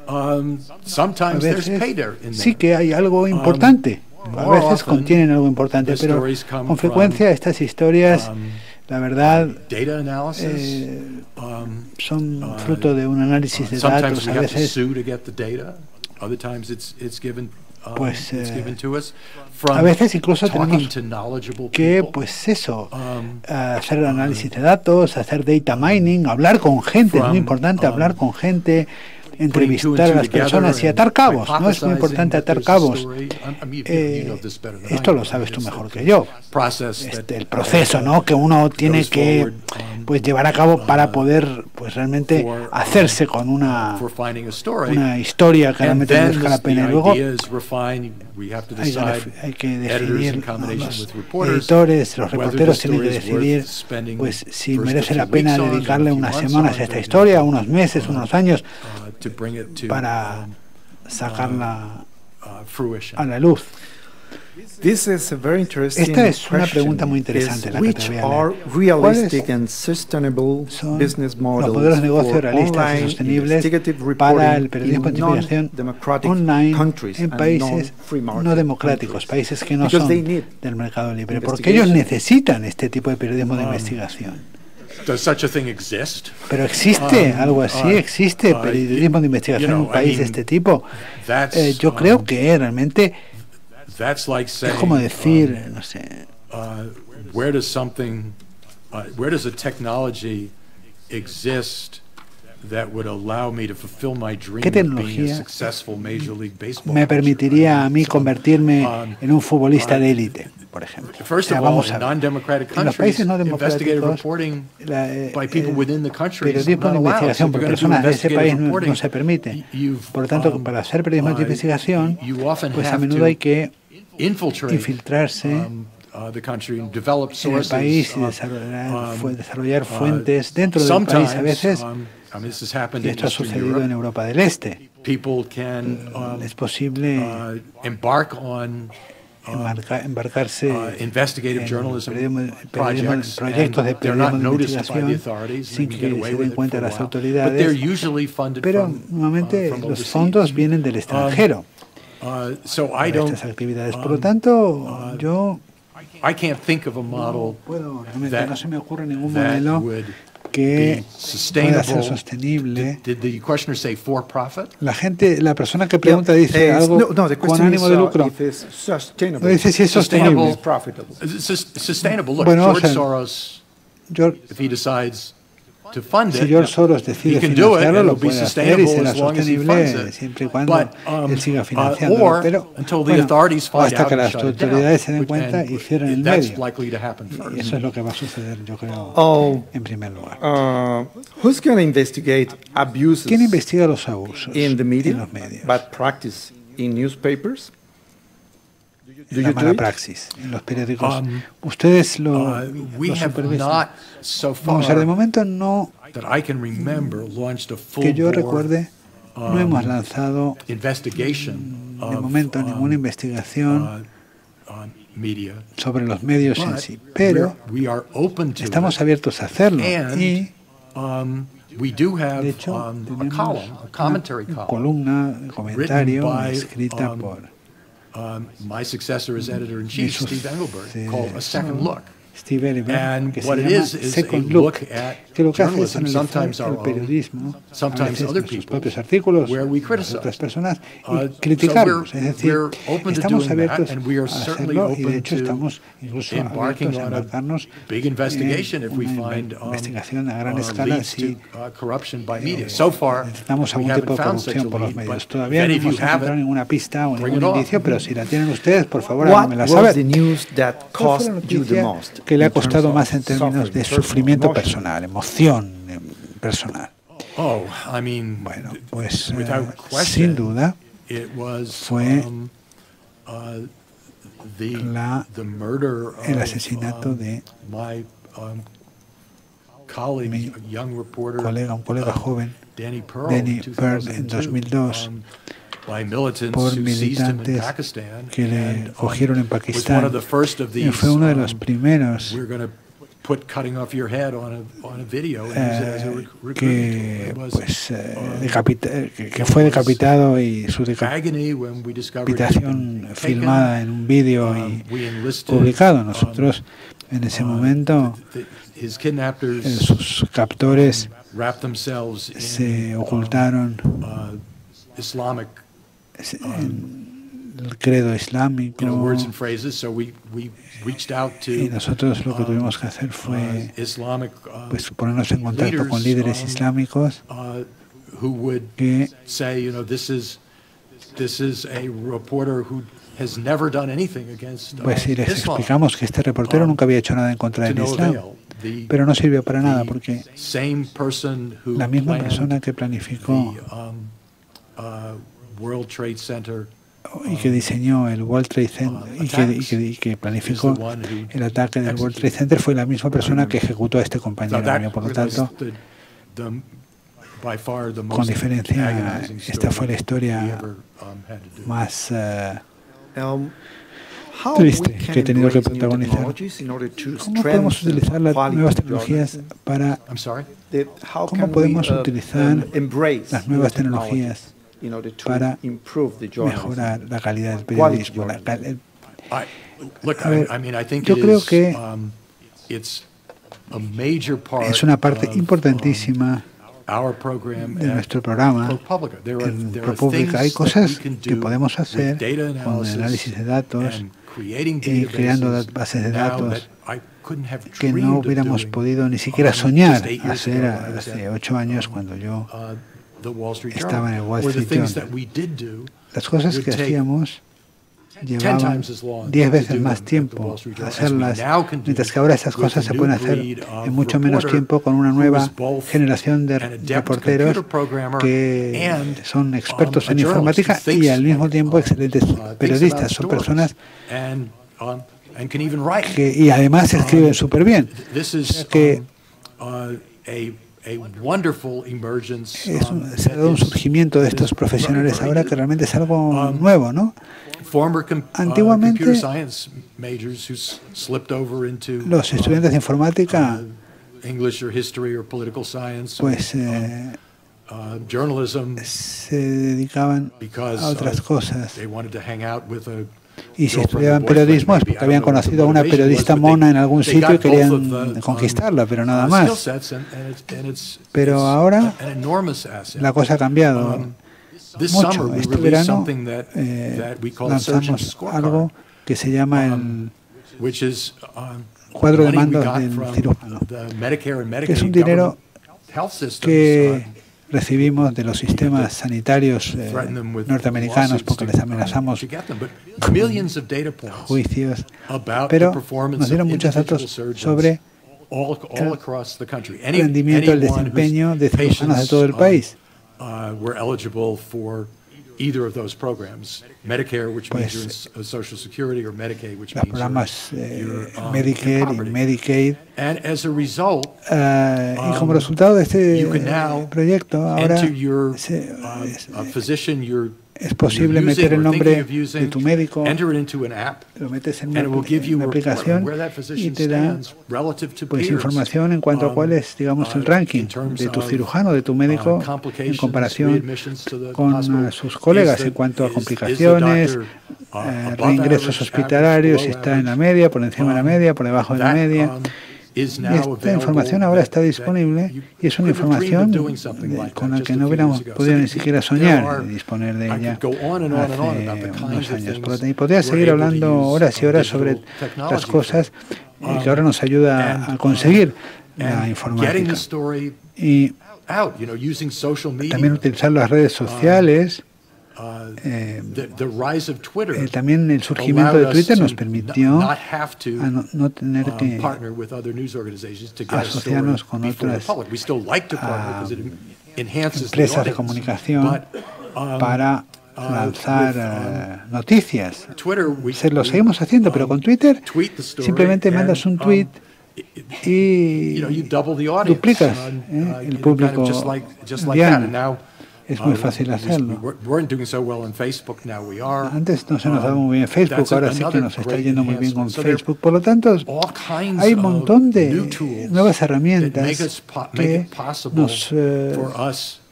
a sometimes there's veces pay there in sí there. que hay algo importante, a more veces often, contienen algo importante, the pero stories come con frecuencia estas historias, la verdad, data analysis. son fruto de un análisis de Sometimes datos, we a have to veces sue to get the data. Other times it's given pues it's given to us a from veces incluso talking tenemos to knowledgeable que people. pues eso, hacer análisis de datos, hacer data mining, hablar con gente, es muy importante hablar con gente, entrevistar a las personas y atar cabos, ¿no? Es muy importante atar cabos. Esto lo sabes tú mejor que yo. El proceso, ¿no?, que uno tiene que pues llevar a cabo para poder pues realmente hacerse con una historia que realmente merezca la pena. Y luego hay que definir, los editores, los reporteros tienen que decidir pues si merece la pena dedicarle unas semanas a esta historia, unos meses, unos años, para sacarla a la luz. Esta es una pregunta muy interesante la que te voy a leer. ¿Cuáles son los modelos de negocio realistas y sostenibles para el periodismo de investigación online en países no democráticos, países que no son del mercado libre? Porque ellos necesitan este tipo de periodismo de investigación. Does such a thing exist? Pero existe algo así, existe periodismo de investigación en un país de este tipo. Yo creo que realmente es como decir, no sé, where does a technology exist that would allow me to fulfill my dream of being a successful Major League Baseball me permitiría a mí convertirme en un futbolista de élite, por ejemplo? Vamos a ver. En los países no democráticos, periodismo de investigación por personas de ese país no se permite. Por lo tanto, para hacer periodismo de investigación, pues a menudo hay que infiltrarse en el país y desarrollar fuentes dentro del país a veces. Y esto ha sucedido en Europa del Este. Es posible embarcarse en proyectos de periodismo de investigación sin que se den cuenta las autoridades, pero normalmente los fondos vienen del extranjero para estas actividades. Por lo tanto, yo realmente no se me ocurre ningún modelo que pueda ser sostenible. La persona que pregunta dice algo con ánimo de lucro. No dice si es sostenible. Bueno, si George Soros decide financiarlo, lo puede hacer y será sostenible siempre y cuando él siga financiándolo. Pero bueno, hasta que las autoridades se den cuenta y cierren el medio. Y eso es lo que va a suceder, yo creo, en primer lugar. ¿Quién investiga los abusos en los medios? La mala praxis en los periódicos. ¿Ustedes lo supervisan? Vamos a ver, de momento no, que yo recuerde, no hemos lanzado de momento ninguna investigación sobre los medios en sí, pero estamos abiertos a hacerlo y de hecho tenemos una columna, un comentario escrita por my successor as editor-in-chief, Steve Engelberg, called A Second Look. Steve Eliber, And que se what it llama is a Second look Look, at que lo que hace es journalism, analizar sometimes our el own, periodismo, a sometimes veces other nuestros people's, propios artículos, where we de criticize. otras personas, So y criticarlos. Es decir, we're open to estamos doing abiertos that, and we are a certainly hacerlo, y de open hecho to estamos incluso embarking abiertos a on a embarcarnos big investigation if we una find investigación a gran escala leads si to corruption by media. So far, detectamos we algún tipo haven't de found such a corrupción por los lead, medios. but Todavía no if you hemos have encontrado it, ninguna pista o bring ningún it on. indicio, pero si la tienen ustedes, por favor, What háganmela was saber. the news that ¿Cuál fue cost la you the noticia most que le ha in terms costado of más en términos suffering, de personal, sufrimiento emotional? personal, emoción personal? Oh, I mean, Bueno, pues without question, sin duda it was fue the murder el of asesinato de my colleague, mi a young reporter, un colega joven, Danny Pearl, Danny Pearl, en 2002, by militants por who seized him in militantes Pakistan, que le and, cogieron en was one Pakistán. of the first of these, Fue uno de los primeros we're going to put cutting off your head on a video and use it as a que, it was, pues, que fue decapitado y su agony when we discovered decapitación taken, filmada en un vídeo y we enlisted, publicado. Nosotros en ese momento his kidnappers sus captores wrapped themselves se in, ocultaron Islamic en el credo islámico, words and phrases, so we reached out to y nosotros lo que tuvimos que hacer fue Islamic pues ponernos en contacto con líderes islámicos who would que say, you know, this is a reporter who has never done anything against pues si les Islam. explicamos que este reportero nunca había hecho nada en contra del Islam, pero no sirvió para nada porque la misma persona que planificó World Trade Center y que diseñó el World Trade Center y que planificó el ataque del World Trade Center fue la misma persona que ejecutó a este compañero mío. Por lo tanto, con diferencia, esta fue la historia más triste que he tenido que protagonizar. ¿Cómo podemos utilizar las nuevas tecnologías para mejorar la calidad del periodismo? Yo creo que es una parte importantísima de nuestro programa en ProPublica. Hay cosas que podemos hacer con el análisis de datos y creando bases de datos que no hubiéramos podido ni siquiera soñar hacer hace 8 años cuando yo estaba en el Wall Street Journal. Las cosas que hacíamos llevaban 10 veces más tiempo hacerlas, mientras que ahora esas cosas se pueden hacer en mucho menos tiempo con una nueva generación de reporteros que son expertos en informática y al mismo tiempo excelentes periodistas. Son personas que y además escriben súper bien. Que se ha dado un surgimiento de estos profesionales ahora que realmente es algo nuevo, ¿no? Antiguamente, los estudiantes de informática pues se dedicaban a otras cosas. Y si estudiaban periodismo es porque habían conocido a una periodista mona en algún sitio y querían conquistarla, pero nada más. Pero ahora la cosa ha cambiado mucho. Este verano lanzamos algo que se llama el cuadro de mandos del cirujano, que es un dinero que recibimos de los sistemas sanitarios norteamericanos porque les amenazamos con juicios, pero nos dieron muchos datos sobre el rendimiento, el desempeño de cirujanos de todo el país. Pues los programas Medicare y Medicaid, y como resultado de este proyecto ahora es posible meter el nombre de tu médico, lo metes en una aplicación y te da pues información en cuanto a cuál es, digamos, el ranking de tu cirujano, de tu médico, en comparación con sus colegas en cuanto a complicaciones, reingresos hospitalarios, si está en la media, por encima de la media, por debajo de la media. Y esta información ahora está disponible y es una información con la que no hubiéramos podido ni siquiera soñar disponer de ella hace unos años. Y podría seguir hablando horas y horas sobre las cosas que ahora nos ayuda a conseguir la informática. Y también utilizar las redes sociales. También el surgimiento de Twitter nos permitió no tener que asociarnos con otras empresas de comunicación para lanzar noticias. Lo seguimos haciendo, pero con Twitter simplemente mandas un tweet y duplicas el público diario. Es muy fácil hacerlo. Antes no se nos daba muy bien Facebook, ahora sí que nos está yendo muy bien con Facebook. Por lo tanto, hay un montón de nuevas herramientas que nos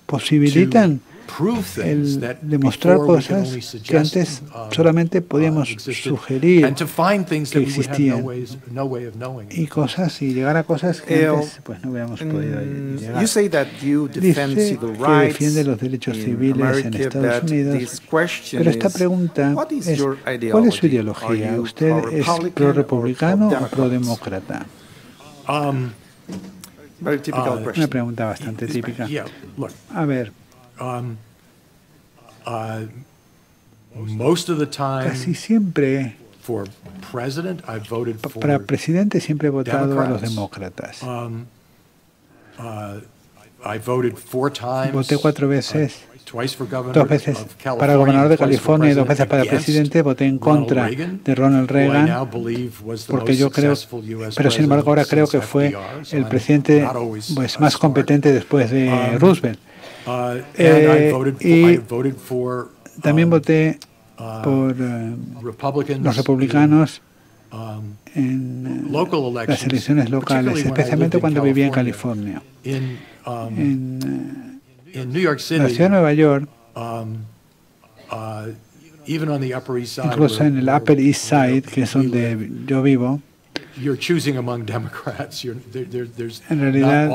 posibilitan el demostrar cosas que antes solamente podíamos sugerir que existían y cosas y llegar a cosas que antes pues no hubiéramos podido llegar. Dice que defiende los derechos civiles en Estados Unidos, pero esta pregunta es ¿cuál es su ideología? ¿Usted es pro-republicano o pro-demócrata? Una pregunta bastante típica. A ver, casi siempre para presidente siempre he votado a los demócratas. Voté 4 veces, 2 veces para gobernador de California y 2 veces para presidente. Voté en contra de Ronald Reagan porque yo creo, pero sin embargo ahora creo que fue el presidente pues, más competente después de Roosevelt. Y también voté por los republicanos en las elecciones locales, especialmente cuando vivía en California. En la ciudad de Nueva York, incluso en el Upper East Side, que es donde yo vivo, en realidad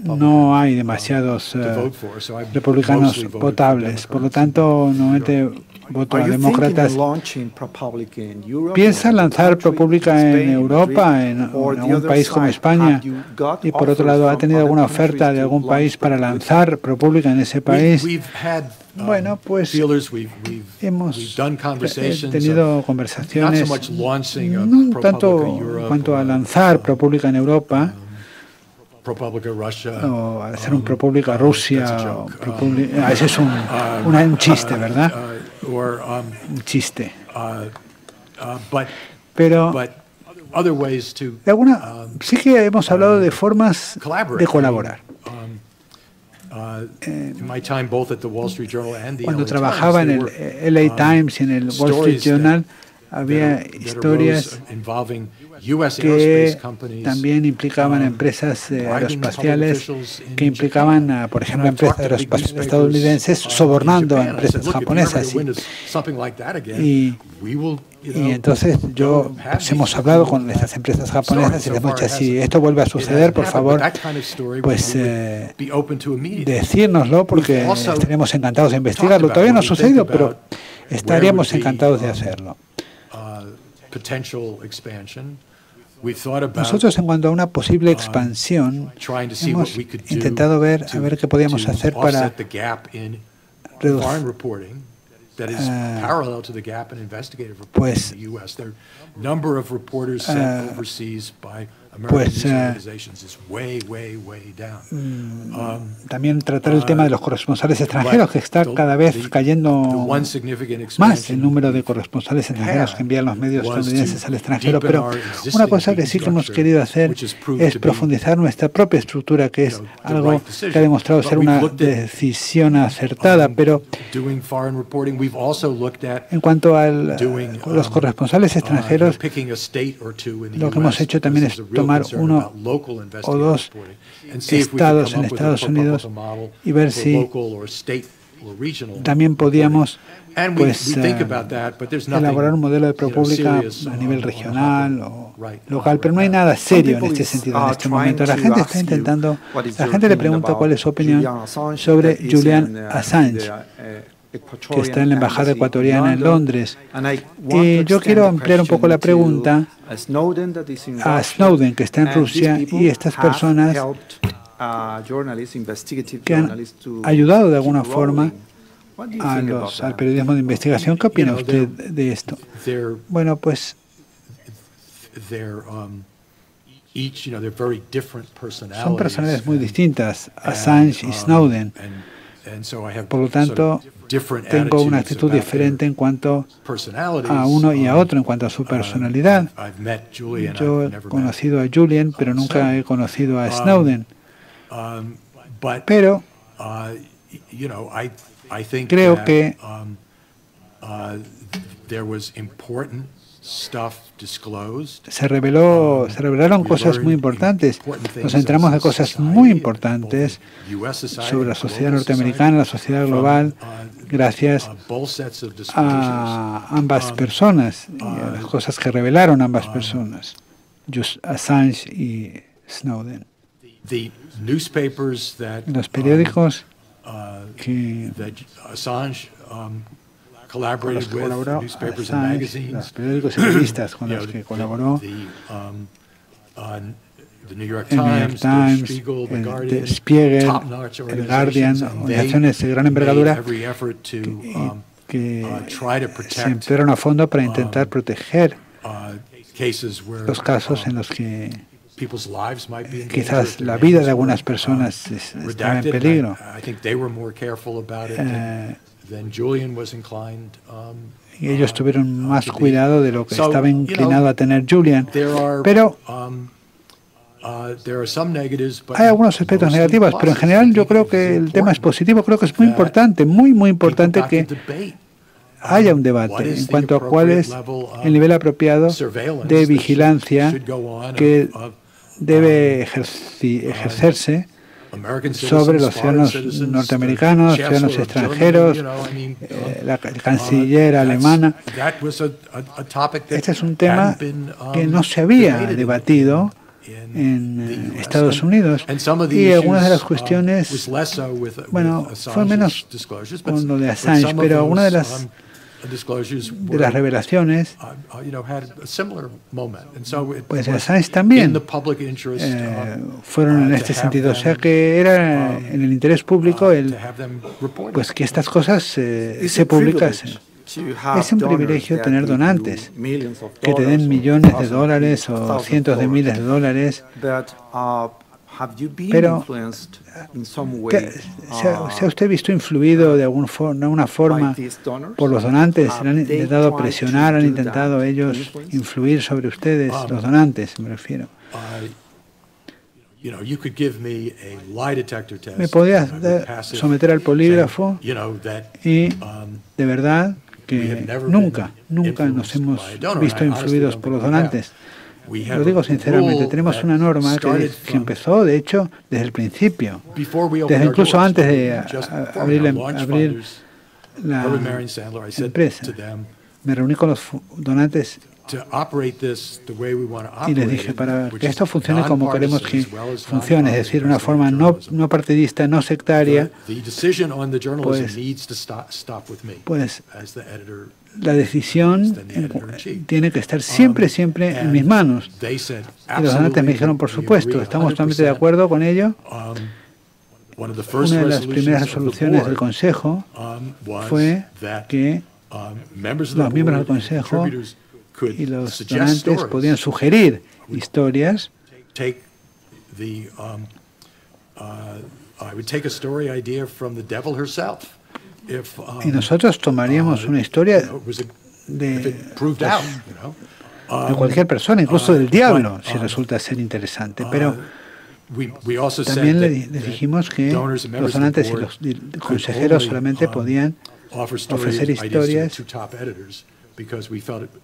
no hay demasiados republicanos votables. Por lo tanto, normalmente voto a demócratas. ¿Piensan lanzar ProPublica en Europa, en algún país como España? Y por otro lado, ¿ha tenido alguna oferta de algún país para lanzar ProPublica en ese país? Bueno, pues hemos tenido conversaciones, no tanto en cuanto a lanzar ProPublica en Europa, o hacer un ProPublica Rusia, ese es un chiste, ¿verdad? Un chiste. Pero sí que hemos hablado de formas de colaborar. Cuando trabajaba en el LA Times y en el Wall Street Journal, había historias que también implicaban empresas aeroespaciales, que implicaban, por ejemplo, empresas aeroespaciales estadounidenses sobornando a empresas japonesas. Y entonces hemos hablado con estas empresas japonesas y les hemos dicho, si esto vuelve a suceder, por favor, pues decírnoslo, porque estaríamos encantados de investigarlo. Todavía no ha sucedido, pero estaríamos encantados de hacerlo. Nosotros, en cuanto a una posible expansión, hemos intentado ver qué podíamos hacer para reducir pues pues también tratar el tema de los corresponsales extranjeros, que está cada vez cayendo más el número de corresponsales extranjeros que envían los medios estadounidenses al extranjero. Pero una cosa que sí que hemos querido hacer es profundizar nuestra propia estructura, que es algo que ha demostrado ser una decisión acertada. Pero en cuanto a los corresponsales extranjeros, lo que hemos hecho también es tomar uno o dos estados en Estados Unidos y ver si también podíamos elaborar un modelo de ProPublica a nivel regional o local, pero no hay nada serio en este sentido en este momento. La gente está intentando, la gente le pregunta cuál es su opinión sobre Julian Assange, que está en la embajada ecuatoriana en Londres. Y yo quiero ampliar un poco la pregunta a Snowden, que está en Rusia, y estas personas que han ayudado de alguna forma al periodismo de investigación. ¿Qué opina usted de esto? Bueno, pues son personalidades muy distintas, Assange y Snowden. Por lo tanto, tengo una actitud diferente en cuanto a uno y a otro, en cuanto a su personalidad. Yo he conocido a Julian, pero nunca he conocido a Snowden. Pero creo que se revelaron cosas muy importantes. Nos enteramos de cosas muy importantes sobre la sociedad norteamericana, la sociedad global, gracias a ambas personas y a las cosas que revelaron ambas personas, Assange y Snowden. Los periódicos que colaboró, Assange, los periódicos y revistas con los que colaboró, el New York Times, el Spiegel, el Guardian, organizaciones de gran envergadura que se emplearon a fondo para intentar proteger los casos en los que quizás la vida de algunas personas estaba en peligro. Y ellos tuvieron más cuidado de lo que estaba inclinado a tener Julian. Pero hay algunos aspectos negativos, pero en general yo creo que el tema es positivo. Creo que es muy importante, muy importante que haya un debate en cuanto a cuál es el nivel apropiado de vigilancia que debe ejercerse sobre los ciudadanos norteamericanos, ciudadanos extranjeros, la canciller alemana. Este es un tema que no se había debatido en Estados Unidos, y algunas de las cuestiones, bueno, fue menos con lo de Assange, pero algunas de las revelaciones, pues Assange también fueron en este sentido, o sea que era en el interés público pues que estas cosas se publicasen. Es un privilegio tener donantes que te den millones de dólares o cientos de miles de dólares, pero ¿se ha usted visto influido de alguna forma por los donantes? ¿Han intentado presionar, han intentado ellos influir sobre ustedes, los donantes, me refiero? Me podías someter al polígrafo y de verdad que nunca nos hemos visto influidos por los donantes. Lo digo sinceramente, tenemos una norma que empezó, de hecho, desde el principio, desde incluso antes de abrir la empresa. Me reuní con los donantes y les dije, para que esto funcione como queremos que funcione, es decir, una forma no partidista, no sectaria, pues la decisión tiene que estar siempre en mis manos. Y los donantes me dijeron, por supuesto, estamos totalmente de acuerdo con ello. Una de las primeras resoluciones del Consejo fue que los miembros del Consejo y los donantes podían sugerir historias take the I would take a story idea from the devil herself. Y nosotros tomaríamos una historia de cualquier persona, incluso del diablo, si resulta ser interesante. Pero también les dijimos que los donantes y los consejeros solamente podían ofrecer historias,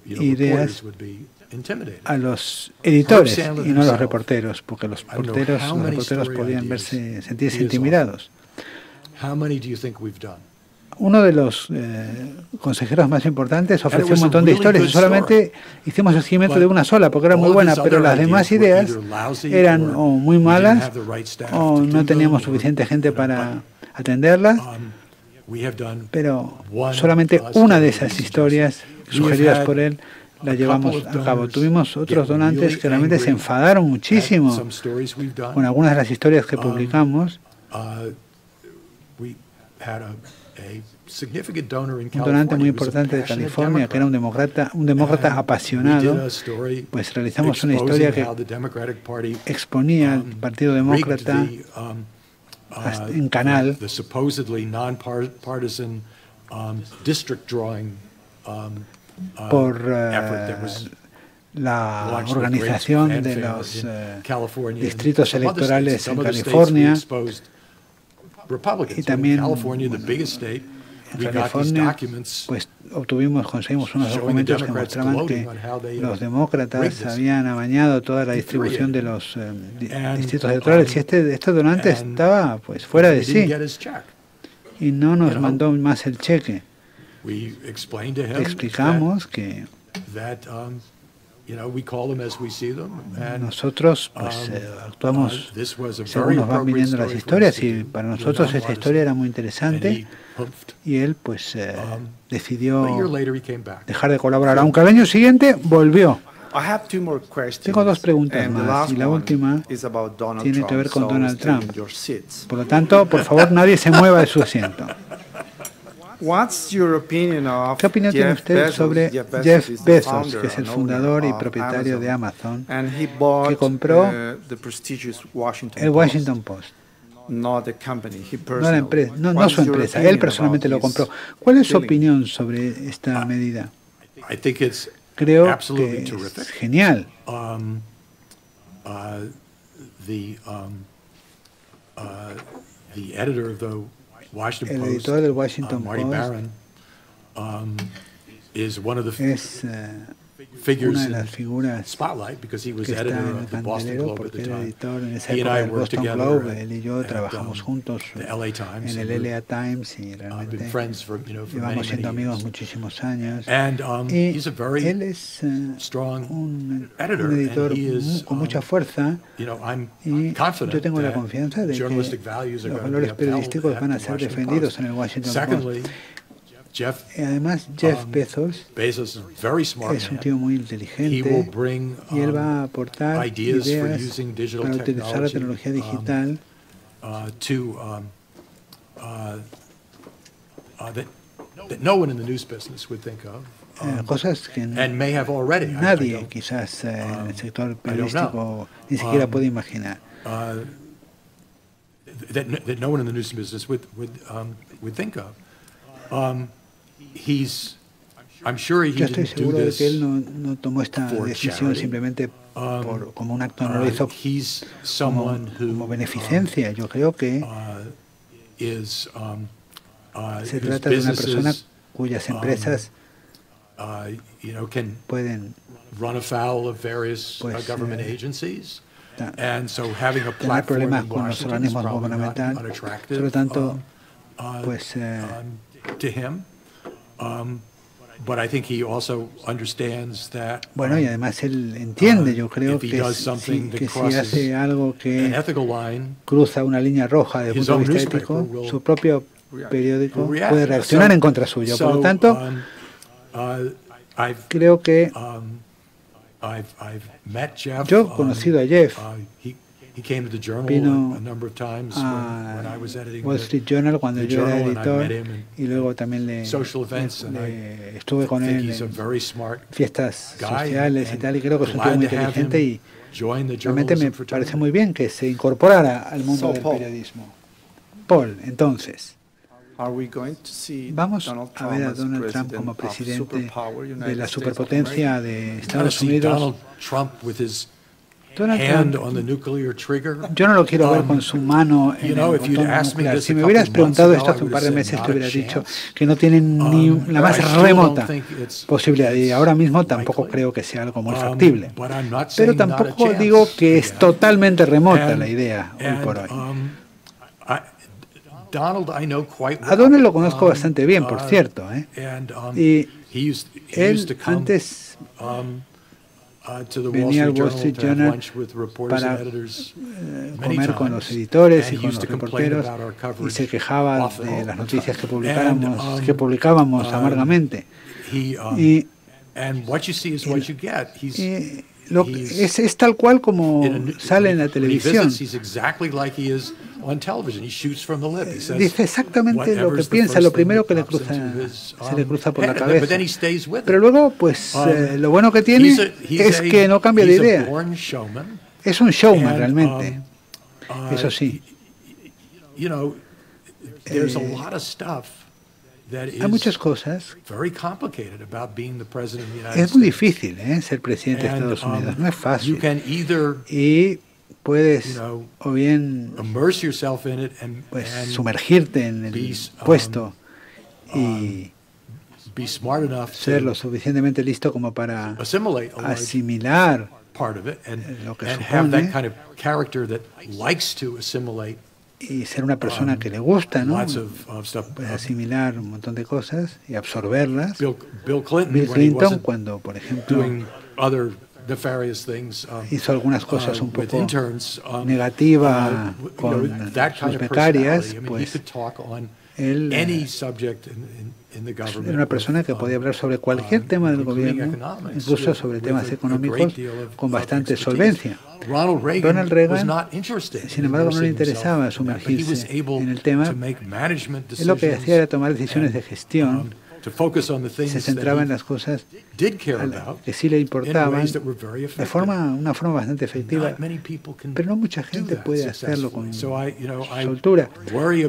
ideas a los editores y no a los reporteros, porque los reporteros podían sentirse intimidados. Uno de los consejeros más importantes ofreció un montón de historias y solamente hicimos el seguimiento de una sola porque era muy buena, pero las demás ideas eran o muy malas o no teníamos suficiente gente para atenderlas. Pero solamente una de esas historias sugeridas por él la llevamos a cabo. Tuvimos otros donantes que realmente se enfadaron muchísimo con algunas de las historias que publicamos. Un donante muy importante de California, que era un demócrata apasionado, pues realizamos una historia que exponía al Partido Demócrata en canal por la organización de los distritos electorales en California. Y también en California pues conseguimos unos documentos que mostraban que los demócratas habían amañado toda la distribución de los distritos electorales y este donante estaba pues fuera de sí y no nos mandó más el cheque. Le explicamos que nosotros pues, actuamos según nos van viniendo las historias y para nosotros esta historia era muy interesante y él pues decidió dejar de colaborar, aunque al año siguiente volvió. Tengo dos preguntas más y la última tiene que ver con Donald Trump. Por lo tanto, por favor, nadie se mueva de su asiento. ¿Qué opinión tiene usted sobre Jeff Bezos, que es el fundador y propietario de Amazon, que compró el Washington Post? No la empresa, no su empresa, él personalmente lo compró. ¿Cuál es su opinión sobre esta medida? Creo que es genial. El editor del Washington Post es una de las figuras que está en el candelero porque era editor en esa época del Boston Globe. Él y yo trabajamos juntos en el LA Times y realmente llevamos siendo amigos muchísimos años. Y él es un editor con mucha fuerza y yo tengo la confianza de que los valores periodísticos van a ser defendidos en el Washington Post. Además, Jeff Bezos es un tío muy inteligente y él va a aportar ideas para utilizar la tecnología digital cosas que nadie quizás en el sector periodístico ni siquiera puede imaginar. That no one in the news business would think of. Yo estoy seguro de que él no tomó esta decisión simplemente como un acto, no lo hizo como beneficencia. Yo creo que se trata de una persona cuyas empresas pueden tener problemas con los organismos gubernamentales. Por lo tanto, pues bueno, y además él entiende, yo creo que si hace algo que cruza una línea roja desde el punto de vista ético, su propio periódico puede reaccionar en contra suyo. Por lo tanto, creo que yo he conocido a Jeff. Vino a Wall Street Journal cuando yo era editor y luego también estuve con él en fiestas sociales y tal, y creo que es un tío muy inteligente y Realmente me parece muy bien que se incorporara al mundo del periodismo. Paul, entonces, ¿vamos a ver a Donald Trump como presidente de la superpotencia de Estados Unidos? Donald Trump, yo no lo quiero ver con su mano en el botón nuclear. Si me hubieras preguntado esto hace un par de meses, te hubiera dicho que no tienen ni la más remota posibilidad. Y ahora mismo tampoco creo que sea algo muy factible. Pero tampoco digo que es totalmente remota la idea hoy por hoy. A Donald lo conozco bastante bien, por cierto. Y él antes venía al Wall Street Journal para comer con los editores y con los reporteros y se quejaba de las noticias que publicábamos amargamente. Y es tal cual como sale en la televisión. Dice exactamente lo que piensa, lo primero que se le cruza por la cabeza. Pero luego, pues, lo bueno que tiene es que no cambia de idea. Es un showman realmente. Eso sí. Hay muchas cosas. Es muy difícil ser presidente de Estados Unidos. No es fácil. Y puedes o bien pues, sumergirte en el puesto y ser lo suficientemente listo como para asimilar lo que supone y ser una persona que le gusta, ¿no? Pues asimilar un montón de cosas y absorberlas. Bill Clinton, cuando, por ejemplo, hizo algunas cosas un poco negativas con sus becarias, pues él era una persona que podía hablar sobre cualquier tema del gobierno, incluso sobre temas económicos, con bastante solvencia. Ronald Reagan, sin embargo, no le interesaba sumergirse en el tema. Él lo que hacía era tomar decisiones de gestión. Se centraba en las cosas que sí le importaban de una forma bastante efectiva, pero no mucha gente puede hacerlo con soltura.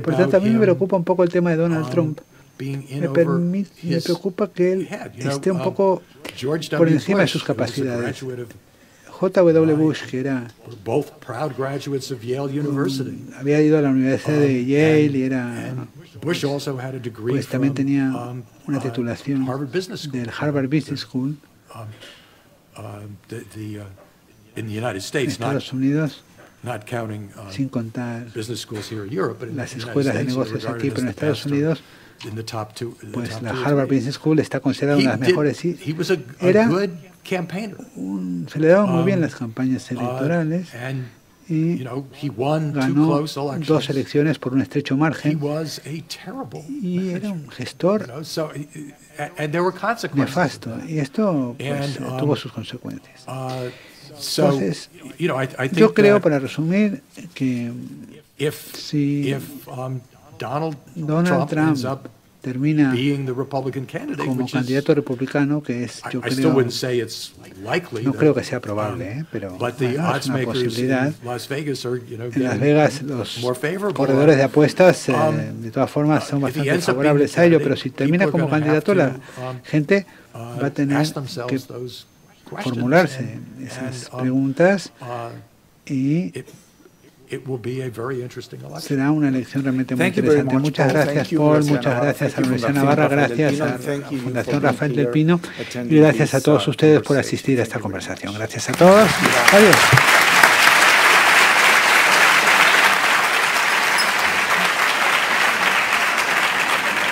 Por tanto, a mí me preocupa un poco el tema de Donald Trump. Me preocupa que él esté un poco por encima de sus capacidades. J.W. Bush, que era había ido a la Universidad de Yale y era pues también tenía una titulación del Harvard Business School en Estados Unidos, sin contar las escuelas de negocios aquí, pero en Estados Unidos pues la Harvard Business School está considerada una de las mejores. Se le daban muy bien las campañas electorales y ganó 2 elecciones por un estrecho margen y era un gestor nefasto y esto pues, tuvo sus consecuencias. Entonces, yo creo, para resumir, que si Donald Trump termina como candidato republicano, que es, yo creo, no creo que sea probable, pero es una posibilidad. En Las Vegas los corredores de apuestas de todas formas son bastante favorables a ello, pero si termina como candidato, la gente va a tener que formularse esas preguntas y será una elección realmente muy interesante. Muchas gracias, Paul, muchas gracias a la Universidad de Navarra, gracias a la Fundación Rafael del Pino y gracias a todos ustedes por asistir a esta conversación. Gracias a todos. Adiós.